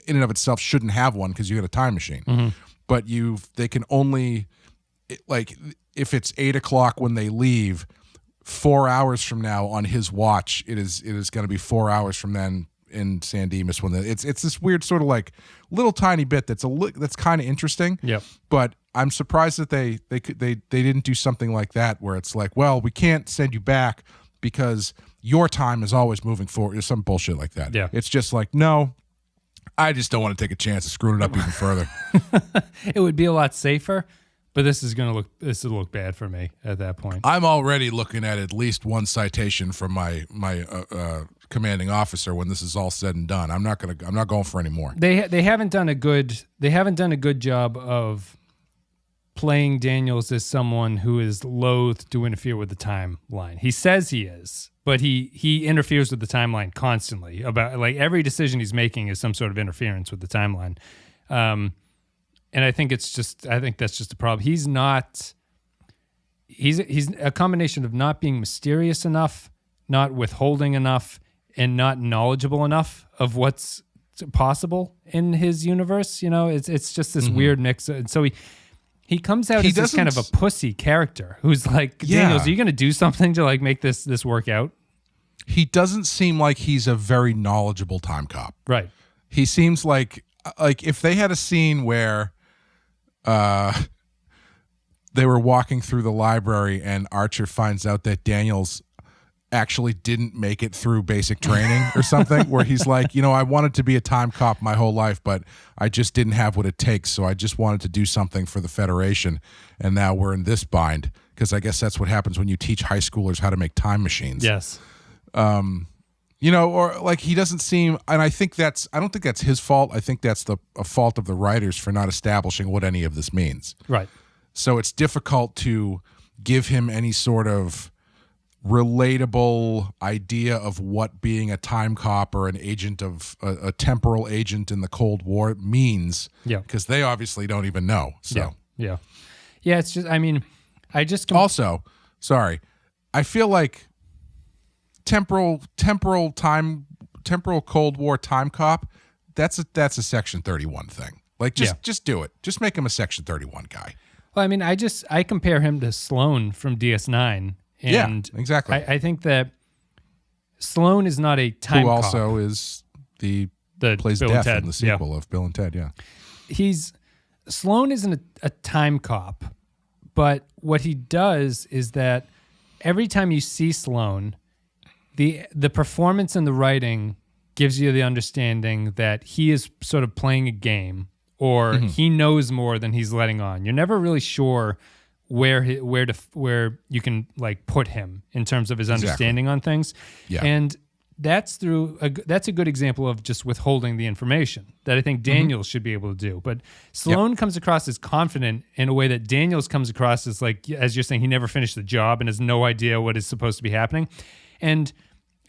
in and of itself shouldn't have one because you got a time machine. Mm-hmm. But they can only, like, if it's 8 o'clock when they leave, 4 hours from now on his watch, it is going to be 4 hours from then in San Dimas when it's this weird sort of like little tiny bit that's kind of interesting. Yep. But I'm surprised that they didn't do something like that where it's like, well, we can't send you back because your time is always moving forward, or some bullshit like that. Yeah. It's just like, no, I just don't want to take a chance of screwing it up even further. It would be a lot safer, but this will look bad for me at that point. I'm already looking at least one citation from my commanding officer when this is all said and done. I'm not going for any more. They haven't done a good job of playing Daniels as someone who is loath to interfere with the timeline. He says he is, but he interferes with the timeline constantly. About, like, every decision he's making is some sort of interference with the timeline. And I think that's just a problem. He's a combination of not being mysterious enough, not withholding enough, and not knowledgeable enough of what's possible in his universe. You know, it's just this weird mix. And so he comes out as this kind of a pussy character who's like, Daniels, are you going to do something to like make this work out? He doesn't seem like he's a very knowledgeable time cop. Right. He seems like if they had a scene where they were walking through the library and Archer finds out that Daniels actually didn't make it through basic training or something, where he's like, I wanted to be a time cop my whole life, but I just didn't have what it takes, so I just wanted to do something for the Federation, and now we're in this bind, because I guess that's what happens when you teach high schoolers how to make time machines. Yes. Or like he doesn't seem, and I don't think that's his fault. I think that's a fault of the writers for not establishing what any of this means. Right. So it's difficult to give him any sort of relatable idea of what being a time cop or an agent of a temporal agent in the Cold War means. Yeah. Because they obviously don't even know. So yeah. It's just, I mean, also, sorry, I feel like temporal Cold War time cop, that's a Section 31 thing. Like, just do it. Just make him a Section 31 guy. Well, I mean, I compare him to Sloan from DS9. And yeah, exactly. I think that Sloan is not a time cop. Who also is the plays Bill Death in the sequel of Bill and Ted, yeah. Sloan isn't a time cop, but what he does is that every time you see Sloan, the performance and the writing gives you the understanding that he is sort of playing a game, or he knows more than he's letting on. You're never really sure where you can like put him in terms of his understanding on things. Yeah. And that's a good example of just withholding the information that I think Daniels should be able to do. But Sloan comes across as confident in a way that Daniels comes across as, like, as you're saying, he never finished the job and has no idea what is supposed to be happening. And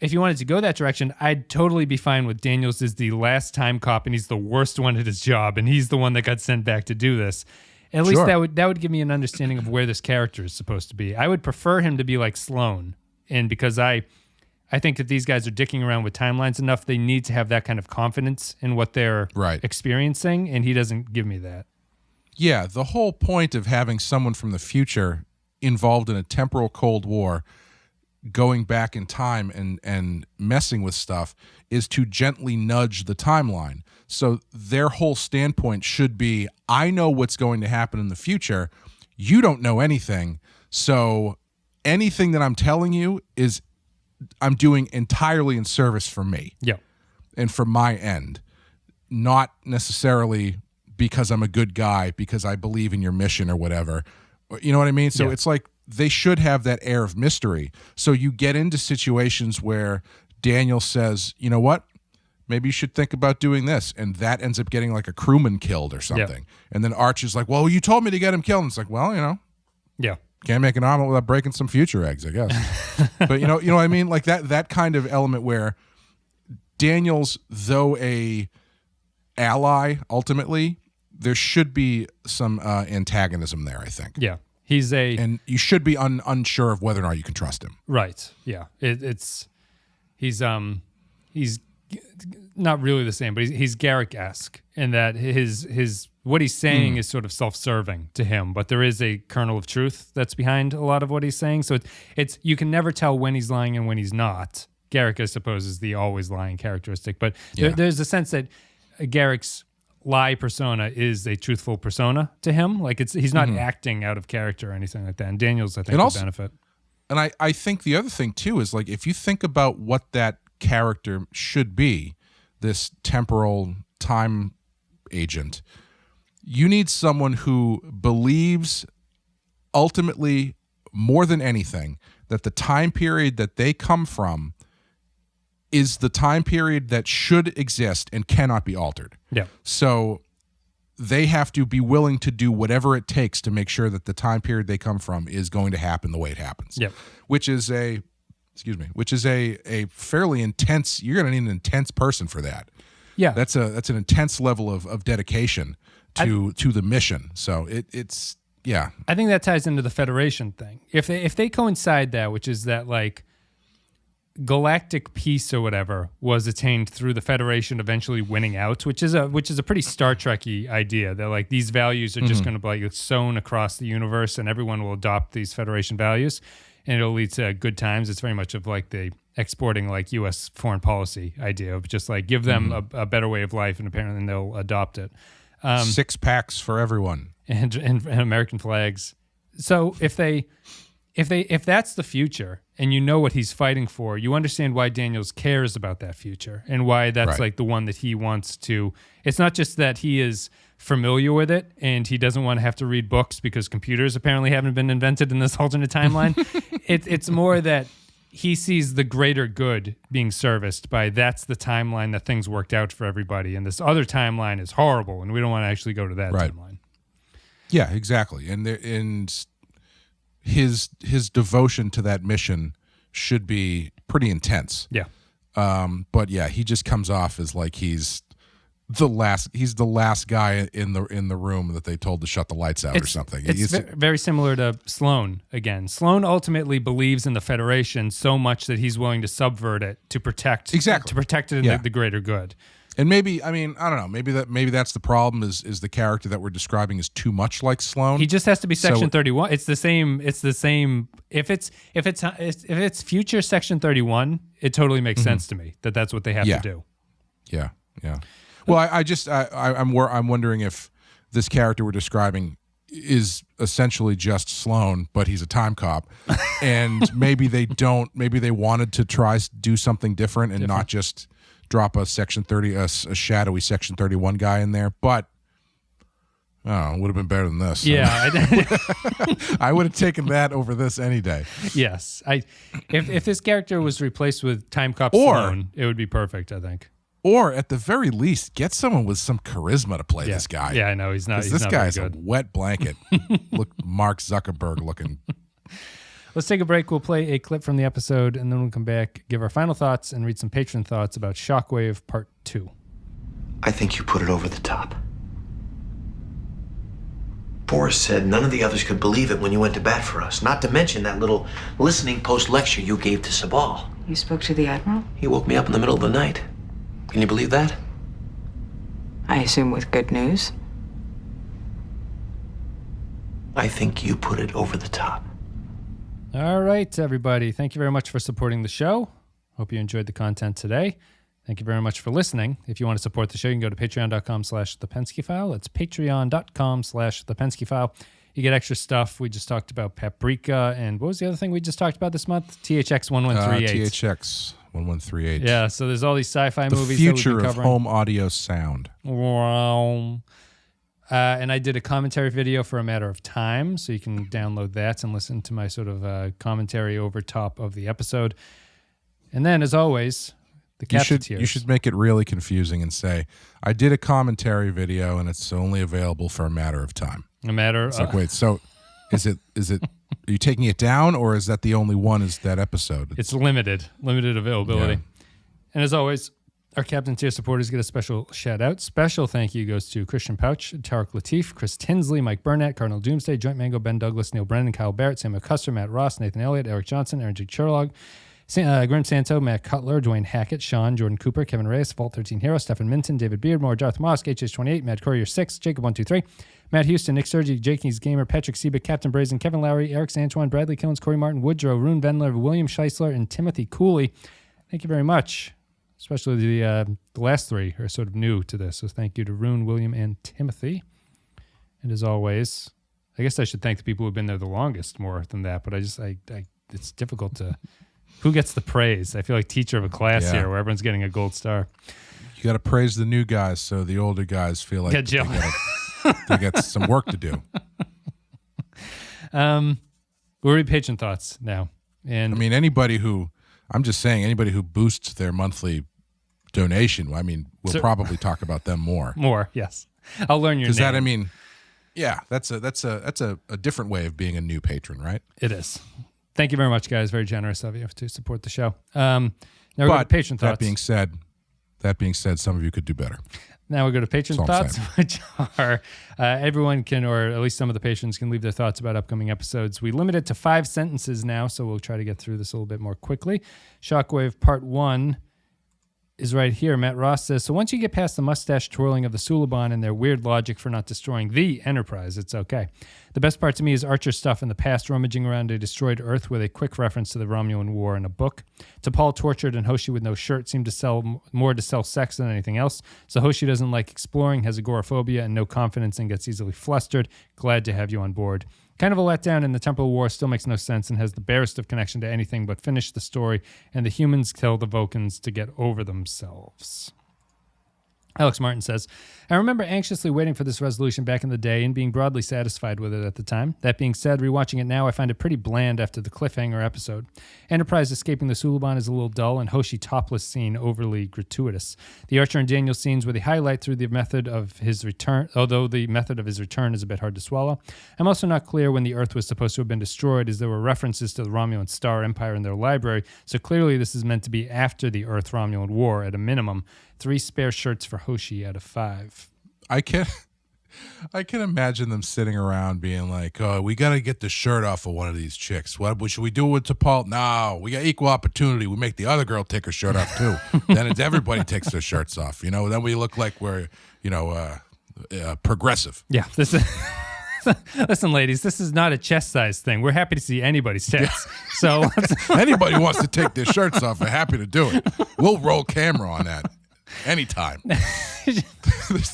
if you wanted to go that direction, I'd totally be fine with Daniels as the last time cop and he's the worst one at his job and he's the one that got sent back to do this. At least that would give me an understanding of where this character is supposed to be. I would prefer him to be like Sloan, and because I think that these guys are dicking around with timelines enough, they need to have that kind of confidence in what they're experiencing, and he doesn't give me that. Yeah, the whole point of having someone from the future involved in a temporal Cold War, going back in time and messing with stuff, is to gently nudge the timeline. So their whole standpoint should be, I know what's going to happen in the future. You don't know anything. So anything that I'm telling you is I'm doing entirely in service for me. Yeah. And for my end. Not necessarily because I'm a good guy, because I believe in your mission or whatever. You know what I mean? So it's like they should have that air of mystery. So you get into situations where Daniel says, you know what? Maybe you should think about doing this. And that ends up getting like a crewman killed or something. And then Arch is like, well, you told me to get him killed. And it's like, well, can't make an omelet without breaking some future eggs, I guess. But you know what I mean? Like that kind of element where Daniel's, though a ally, ultimately, there should be some antagonism there, I think. Yeah. And you should be unsure of whether or not you can trust him. Right. Yeah. He's not really the same, but he's Garrick-esque in that his what he's saying is sort of self-serving to him, but there is a kernel of truth that's behind a lot of what he's saying. So it's you can never tell when he's lying and when he's not. Garrick, I suppose, is the always lying characteristic, but there's a sense that Garrick's lie persona is a truthful persona to him. Like he's not acting out of character or anything like that. And Daniel's, I think, would benefit. And I think the other thing too is like if you think about what that character should be, this temporal time agent, you need someone who believes ultimately more than anything that the time period that they come from is the time period that should exist and cannot be altered. Yeah. So they have to be willing to do whatever it takes to make sure that the time period they come from is going to happen the way it happens. Yep. Which is a fairly intense, you're going to need an intense person for that. Yeah. That's an intense level of dedication to the mission. So it's I think that ties into the Federation thing. If they coincide that, which is that like galactic peace or whatever was attained through the Federation eventually winning out, which is a pretty Star Trek-y idea that like these values are just going to be like sown across the universe and everyone will adopt these Federation values and it'll lead to good times. It's very much of like the exporting like U.S. foreign policy idea of just like give them a better way of life and apparently they'll adopt it. 6 packs for everyone and American flags. So if that's the future and you know what he's fighting for, you understand why Daniels cares about that future and why that's like the one that he wants to. It's not just that he is familiar with it and he doesn't want to have to read books because computers apparently haven't been invented in this alternate timeline. It's more that he sees the greater good being serviced by that's the timeline that things worked out for everybody and this other timeline is horrible and we don't want to actually go to that timeline. Yeah, exactly. And his devotion to that mission should be pretty intense. Yeah. But yeah, he just comes off as like he's the last guy in the room that they told to shut the lights out or something. It's very similar to Sloan again. Sloan ultimately believes in the Federation so much that he's willing to subvert it to protect it in the greater good. And maybe, I mean, I don't know. Maybe that's the problem. Is the character that we're describing is too much like Sloan? He just has to be Section 31. It's the same. If it's future Section 31, it totally makes sense to me that that's what they have to do. Yeah. Well, I'm wondering if this character we're describing is essentially just Sloan, but he's a time cop, and maybe they wanted to do something different and not just drop a Section 30, a shadowy Section 31 guy in there, but it would have been better than this. Yeah. I would have taken that over this any day. Yes. If this character was replaced with Time Cop Sloan, it would be perfect, I think. Or at the very least, get someone with some charisma to play this guy. Yeah, I know. He's not. This guy's a wet blanket. Look, Mark Zuckerberg looking. Let's take a break. We'll play a clip from the episode, and then we'll come back, give our final thoughts, and read some patron thoughts about Shockwave Part 2. I think you put it over the top. Boris said none of the others could believe it when you went to bat for us, not to mention that little listening post-lecture you gave to Soval. You spoke to the Admiral? He woke me up in the middle of the night. Can you believe that? I assume with good news. I think you put it over the top. All right, everybody. Thank you very much for supporting the show. Hope you enjoyed the content today. Thank you very much for listening. If you want to support the show, you can go to patreon.com/thepenskyfile. It's patreon.com/thepenskyfile. You get extra stuff. We just talked about Paprika, and what was the other thing we just talked about this month? THX 1138. THX 1138. Yeah, so there's all these sci-fi movies. The future of home audio sound. Wow. And I did a commentary video for A Matter of Time, so you can download that and listen to my sort of commentary over top of the episode. And then, as always, the cafeteria. You should make it really confusing and say, I did a commentary video and it's only available for a matter of time. It's like, wait, so is it are you taking it down, or is that the only one is that episode? It's limited availability. Yeah. And as always, our Captain Tier supporters get a special shout out. Special thank you goes to Christian Pouch, Tarek Latif, Chris Tinsley, Mike Burnett, Cardinal Doomsday, Joint Mango, Ben Douglas, Neil Brennan, Kyle Barrett, Samuel Custer, Matt Ross, Nathan Elliott, Eric Johnson, Aaron G. Cherlog, Grim Santo, Matt Cutler, Dwayne Hackett, Sean, Jordan Cooper, Kevin Reyes, Vault 13 Hero, Stephen Minton, David Beardmore, Darth Mosk, HH28, Matt Courier 6, Jacob 123, Matt Houston, Nick Sergi, Jakey's Gamer, Patrick Seabick, Captain Brazen, Kevin Lowry, Eric Santuan, Bradley Killens, Corey Martin, Woodrow, Rune Vendler, William Scheisler, and Timothy Cooley. Thank you very much. Especially the last three are sort of new to this. So thank you to Rune, William, and Timothy. And as always, I guess I should thank the people who have been there the longest more than that. But it's difficult to... Who gets the praise? I feel like teacher of a class here where everyone's getting a gold star. You got to praise the new guys so the older guys feel like they got some work to do. We'll read patron thoughts now. And I mean, anybody who boosts their monthly donation, we'll probably talk about them more. More, yes. I'll learn your name. That's a different way of being a new patron, right? It is. Thank you very much, guys. Very generous of you to support the show. Now we go to patron thoughts. That being said, some of you could do better. Now we go to patron thoughts, which are everyone can, or at least some of the patrons can leave their thoughts about upcoming episodes. We limit it to 5 sentences now, so we'll try to get through this a little bit more quickly. Shockwave Part 1 is right here. Matt Ross says, so once you get past the mustache twirling of the Suliban and their weird logic for not destroying the Enterprise, it's okay. The best part to me is Archer stuff in the past rummaging around a destroyed Earth with a quick reference to the Romulan War in a book. T'Pol tortured and Hoshi with no shirt seemed to sell more to sell sex than anything else. So Hoshi doesn't like exploring, has agoraphobia and no confidence and gets easily flustered. Glad to have you on board. Kind of a letdown in the Temporal War, still makes no sense and has the barest of connection to anything but finish the story and the humans tell the Vulcans to get over themselves. Alex Martin says, I remember anxiously waiting for this resolution back in the day and being broadly satisfied with it at the time. That being said, rewatching it now, I find it pretty bland after the cliffhanger episode. Enterprise escaping the Suliban is a little dull and Hoshi topless scene overly gratuitous. The Archer and Daniel scenes were the highlight through the method of his return, although the method of his return is a bit hard to swallow. I'm also not clear when the Earth was supposed to have been destroyed, as there were references to the Romulan Star Empire in their library, so clearly this is meant to be after the Earth-Romulan War at a minimum. 3 spare shirts for Hoshi out of 5. I can imagine them sitting around being like, oh, we got to get the shirt off of one of these chicks. What should we do with T'Pol? No, we got equal opportunity. We make the other girl take her shirt off too. Then everybody takes their shirts off. Then we look like we're, progressive. Yeah. This is... Listen, ladies, this is not a chest size thing. We're happy to see anybody's tits. So anybody wants to take their shirts off, we're happy to do it. We'll roll camera on that. Anytime.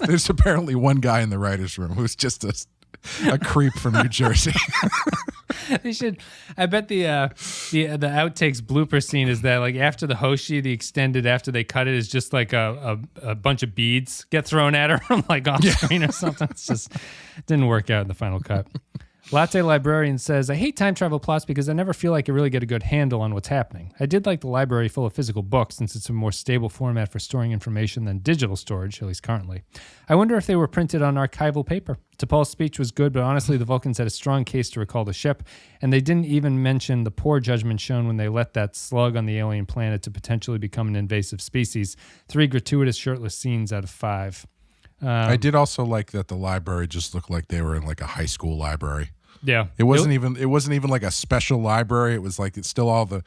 there's apparently one guy in the writer's room who's just a creep from New Jersey. They should. I bet the outtakes blooper scene is that like after the Hoshi, the extended after they cut it is just like a bunch of beads get thrown at her from like off screen or something. It's just didn't work out in the final cut. Latte Librarian says, I hate time travel plots because I never feel like I really get a good handle on what's happening. I did like the library full of physical books since it's a more stable format for storing information than digital storage, at least currently. I wonder if they were printed on archival paper. T'Pol's speech was good, but honestly, the Vulcans had a strong case to recall the ship, and they didn't even mention the poor judgment shown when they let that slug on the alien planet to potentially become an invasive species. 3 gratuitous shirtless scenes out of 5. I did also like that the library just looked like they were in like a high school library. Yeah. It wasn't even like a special library. It was like it's still all the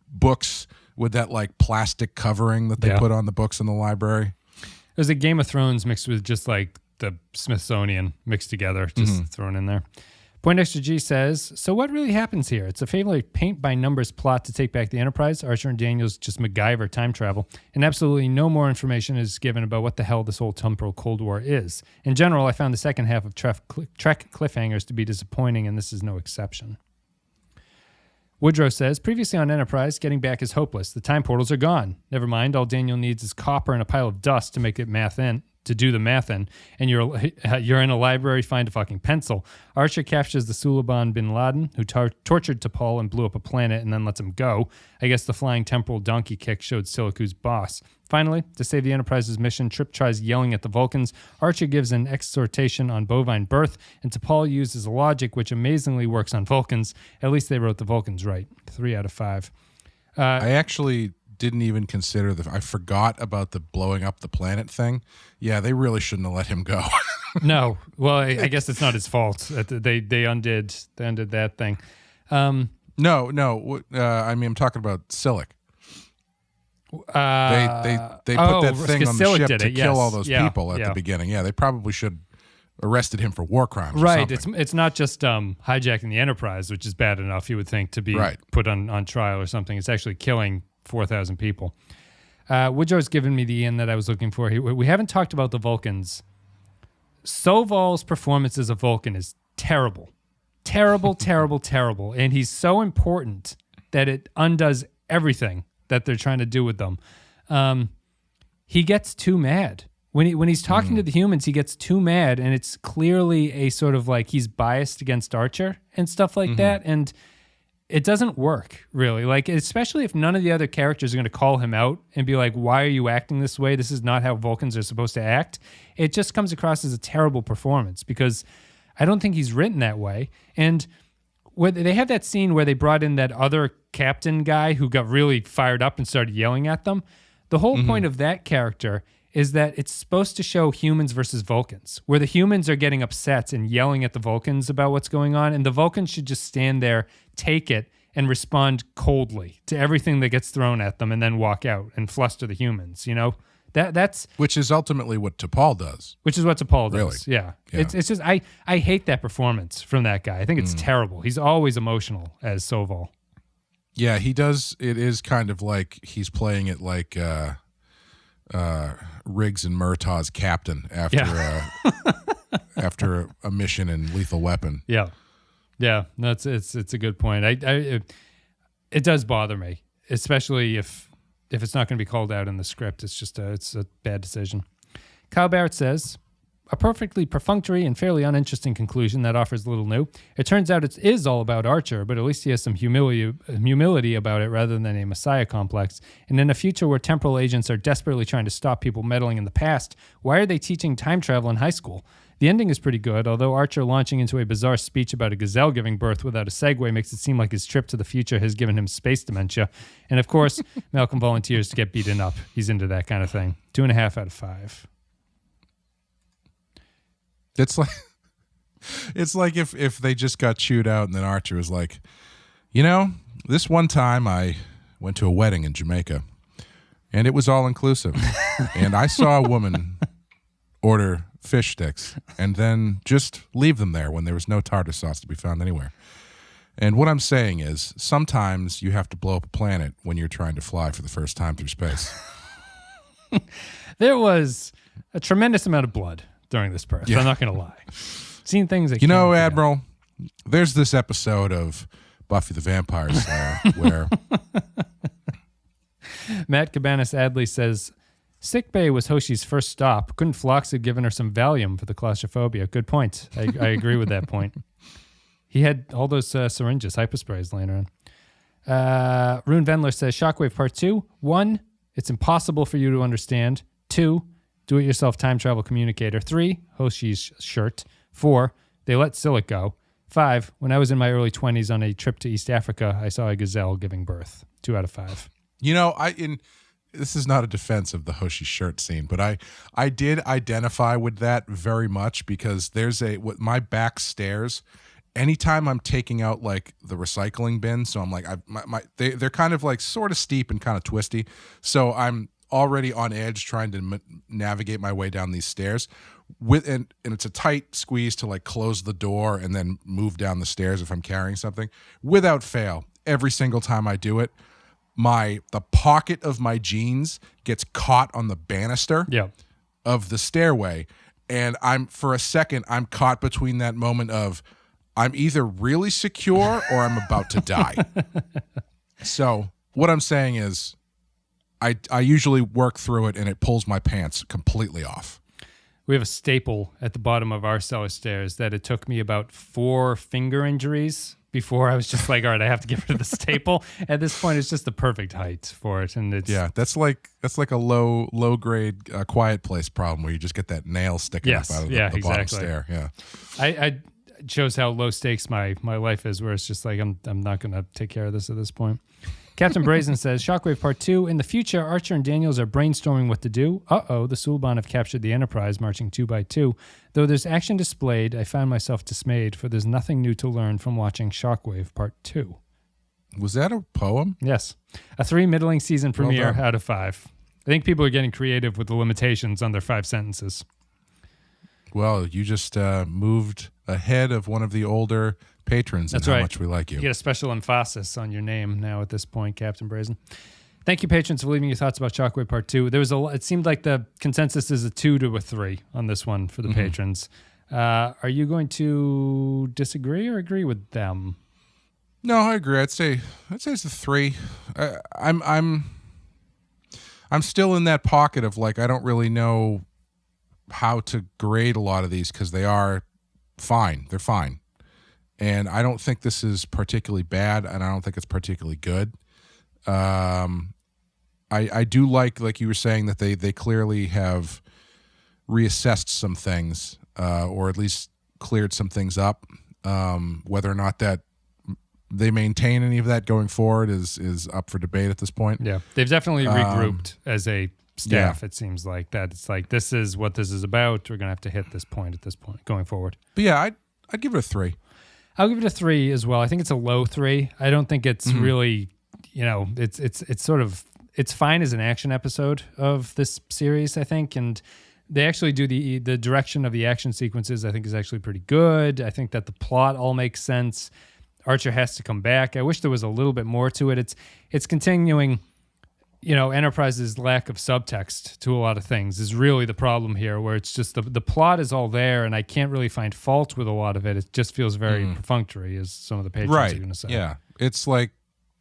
books with that like plastic covering that they put on the books in the library. It was a Game of Thrones mixed with just like the Smithsonian mixed together, just thrown in there. Poindexter G says, so what really happens here? It's a favorably paint-by-numbers plot to take back the Enterprise. Archer and Daniels just MacGyver time travel, and absolutely no more information is given about what the hell this whole temporal Cold War is. In general, I found the second half of Trek cliffhangers to be disappointing, and this is no exception. Woodrow says, previously on Enterprise, getting back is hopeless. The time portals are gone. Never mind, all Daniel needs is copper and a pile of dust to make it math in. to do the math in, and you're in a library, find a fucking pencil. Archer captures the Suliban bin Laden, who tortured T'Pol and blew up a planet and then lets him go. I guess the flying temporal donkey kick showed Silic who's boss. Finally, to save the Enterprise's mission, Trip tries yelling at the Vulcans. Archer gives an exhortation on bovine birth, and T'Pol uses logic, which amazingly works on Vulcans. At least they wrote the Vulcans right. 3 out of 5. I actually didn't even consider I forgot about the blowing up the planet thing. Yeah, they really shouldn't have let him go. No, well, I guess it's not his fault. They undid that thing. No. I mean, I'm talking about Silic. They put that thing on the Silic ship to kill all those people at the beginning. Yeah, they probably should arrested him for war crimes. Right. Or something. It's not just hijacking the Enterprise, which is bad enough, you would think, to be put on trial or something. It's actually killing 4,000 people. Woodrow's given me the in that I was looking for. We haven't talked about the Vulcans. Soval's performance as a Vulcan is terrible. Terrible. And he's so important that it undoes everything that they're trying to do with them. He gets too mad. When he's talking to the humans, he gets too mad, and it's clearly a sort of like he's biased against Archer and stuff like that, and it doesn't work, really. Like, especially if none of the other characters are going to call him out and be like, why are you acting this way? This is not how Vulcans are supposed to act. It just comes across as a terrible performance because I don't think he's written that way. And they have that scene where they brought in that other captain guy who got really fired up and started yelling at them. The whole point of that character is that it's supposed to show humans versus Vulcans, where the humans are getting upset and yelling at the Vulcans about what's going on, and the Vulcans should just stand there, take it, and respond coldly to everything that gets thrown at them and then walk out and fluster the humans, you know? That's which is ultimately what T'Pol does. Which is what T'Pol does. Really? Yeah. It's just I hate that performance from that guy. I think it's terrible. He's always emotional as Soval. Yeah, he does. It is kind of like he's playing it like Riggs and Murtaugh's captain after a mission in Lethal Weapon. Yeah. It's a good point. It does bother me, especially if it's not going to be called out in the script. It's a bad decision. Kyle Barrett says, a perfectly perfunctory and fairly uninteresting conclusion that offers little new. It turns out it is all about Archer, but at least he has some humility about it rather than a messiah complex. And in a future where temporal agents are desperately trying to stop people meddling in the past, why are they teaching time travel in high school? The ending is pretty good, although Archer launching into a bizarre speech about a gazelle giving birth without a segue makes it seem like his trip to the future has given him space dementia. And of course, Malcolm volunteers to get beaten up. He's into that kind of thing. 2.5 out of 5. It's like if they just got chewed out and then Archer was like, this one time I went to a wedding in Jamaica and it was all inclusive. And I saw a woman order fish sticks and then just leave them there when there was no tartar sauce to be found anywhere. And what I'm saying is sometimes you have to blow up a planet when you're trying to fly for the first time through space. There was a tremendous amount of blood during this birth. Yeah. I'm not going to lie. Seen things that Admiral, there's this episode of Buffy the Vampire Slayer where Matt Cabanas Adley says, sickbay was Hoshi's first stop. Couldn't Phlox have given her some Valium for the claustrophobia? Good point. I agree with that point. He had all those syringes, hypersprays laying around. Rune Vendler says, Shockwave Part 2. 1, it's impossible for you to understand. 2, do-it-yourself time travel communicator. 3, Hoshi's shirt. 4, they let Silic go. 5, when I was in my early 20s on a trip to East Africa, I saw a gazelle giving birth. 2 out of 5. This is not a defense of the Hoshi shirt scene, but I did identify with that very much because there's my back stairs. Anytime I'm taking out like the recycling bin, so I'm like they're kind of like sort of steep and kind of twisty, so I'm already on edge trying to navigate my way down these stairs and it's a tight squeeze to like close the door and then move down the stairs if I'm carrying something. Without fail, every single time I do it, the pocket of my jeans gets caught on the banister of the stairway, and for a second I'm caught between that moment of I'm either really secure or I'm about to die. So what I'm saying is I usually work through it and it pulls my pants completely off. We have a staple at the bottom of our cellar stairs that it took me about 4 finger injuries before I was just like, all right, I have to get rid of the staple. At this point, it's just the perfect height for it, and it's that's like a low grade Quiet Place problem where you just get that nail sticking up out of the bottom stair. Yeah, I shows how low stakes my life is, where it's just like I'm not going to take care of this at this point. Captain Brazen says, Shockwave Part 2. In the future, Archer and Daniels are brainstorming what to do. Uh-oh, the Suliban have captured the Enterprise, marching 2 by 2. Though there's action displayed, I found myself dismayed, for there's nothing new to learn from watching Shockwave Part 2. Was that a poem? Yes. A 3 middling season premiere out of 5. I think people are getting creative with the limitations on their 5 sentences. Well, you just moved ahead of one of the older patrons. That's how much we like you. You get a special emphasis on your name now at this point, Captain Brazen. Thank you, patrons, for leaving your thoughts about Shockwave Part 2. It seemed like the consensus is a 2 to a 3 on this one for the patrons. Are you going to disagree or agree with them? No, I agree. I'd say it's a 3. I'm still in that pocket of like I don't really know how to grade a lot of these because they are fine. They're fine. And I don't think this is particularly bad, and I don't think it's particularly good. I do like you were saying, that they clearly have reassessed some things, or at least cleared some things up. Whether or not that they maintain any of that going forward is up for debate at this point. Yeah, they've definitely regrouped as a staff. It seems like that. It's like, this is what this is about. We're gonna have to hit this point at this point going forward. But yeah, I'd give it a 3. I'll give it a 3 as well. I think it's a low 3. I don't think it's really, it's sort of, it's fine as an action episode of this series, I think. And they actually do the direction of the action sequences, I think, is actually pretty good. I think that the plot all makes sense. Archer has to come back. I wish there was a little bit more to it. It's continuing, Enterprise's lack of subtext to a lot of things is really the problem here, where it's just the plot is all there, and I can't really find fault with a lot of it. It just feels very perfunctory, as some of the patrons are going to say. Yeah, it's like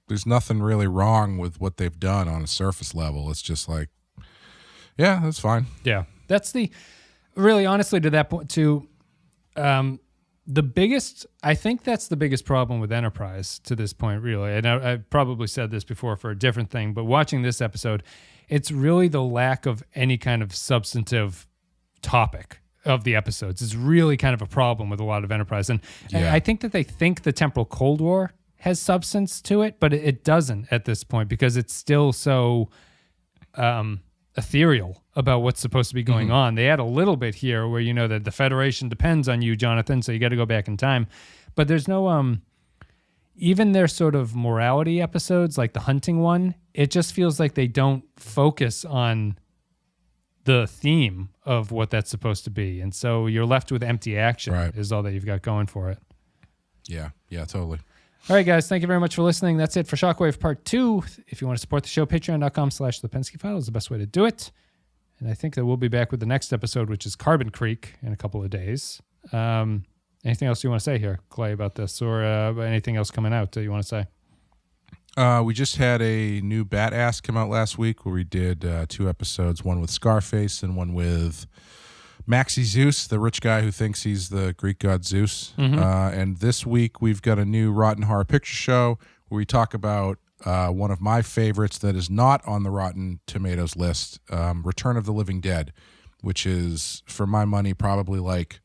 there's nothing really wrong with what they've done on a surface level. It's just like, yeah, that's fine. Yeah, that's really honestly to that point too. I think that's the biggest problem with Enterprise to this point, really. And I've probably said this before for a different thing, but watching this episode, it's really the lack of any kind of substantive topic of the episodes. It's really kind of a problem with a lot of Enterprise. And I think that they think the Temporal Cold War has substance to it, but it doesn't at this point, because it's still so ethereal about what's supposed to be going on. They add a little bit here where that the Federation depends on you, Jonathan, so you got to go back in time. But there's no even their sort of morality episodes, like the hunting one, it just feels like they don't focus on the theme of what that's supposed to be. And so you're left with empty action is all that you've got going for it. Yeah, totally. All right, guys, thank you very much for listening. That's it for Shockwave Part 2. If you want to support the show, patreon.com/The Penske File is the best way to do it. And I think that we'll be back with the next episode, which is Carbon Creek, in a couple of days. Anything else you want to say here, Clay, about this, or anything else coming out that you want to say? We just had a new Badass come out last week where we did 2 episodes, one with Scarface and one with Maxie Zeus, the rich guy who thinks he's the Greek god Zeus. And this week we've got a new Rotten Horror Picture Show where we talk about one of my favorites that is not on the Rotten Tomatoes list, Return of the Living Dead, which is, for my money, probably like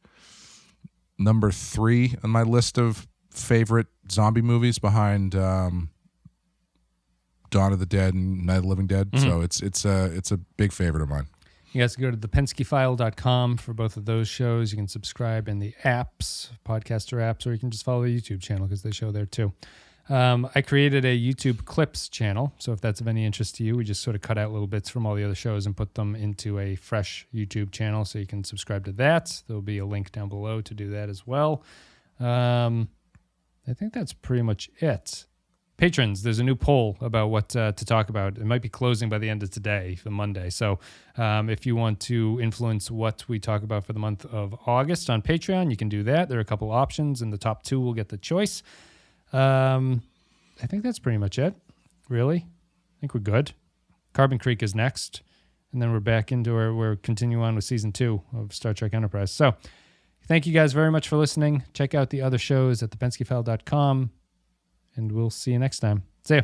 number 3 on my list of favorite zombie movies behind Dawn of the Dead and Night of the Living Dead. So it's a big favorite of mine. You guys can go to thepenskyfile.com for both of those shows. You can subscribe in the apps, podcaster apps, or you can just follow the YouTube channel because they show there too. I created a YouTube clips channel, so if that's of any interest to you, we just sort of cut out little bits from all the other shows and put them into a fresh YouTube channel, so you can subscribe to that. There'll be a link down below to do that as well. I think that's pretty much it. Patrons, there's a new poll about what to talk about. It might be closing by the end of today, for Monday. So if you want to influence what we talk about for the month of August on Patreon, you can do that. There are a couple options, and the top 2 will get the choice. I think that's pretty much it, really. I think we're good. Carbon Creek is next. and then we're back into we're continuing on with season 2 of Star Trek Enterprise. So thank you guys very much for listening. Check out the other shows at thepenskyfile.com, and we'll see you next time. See ya.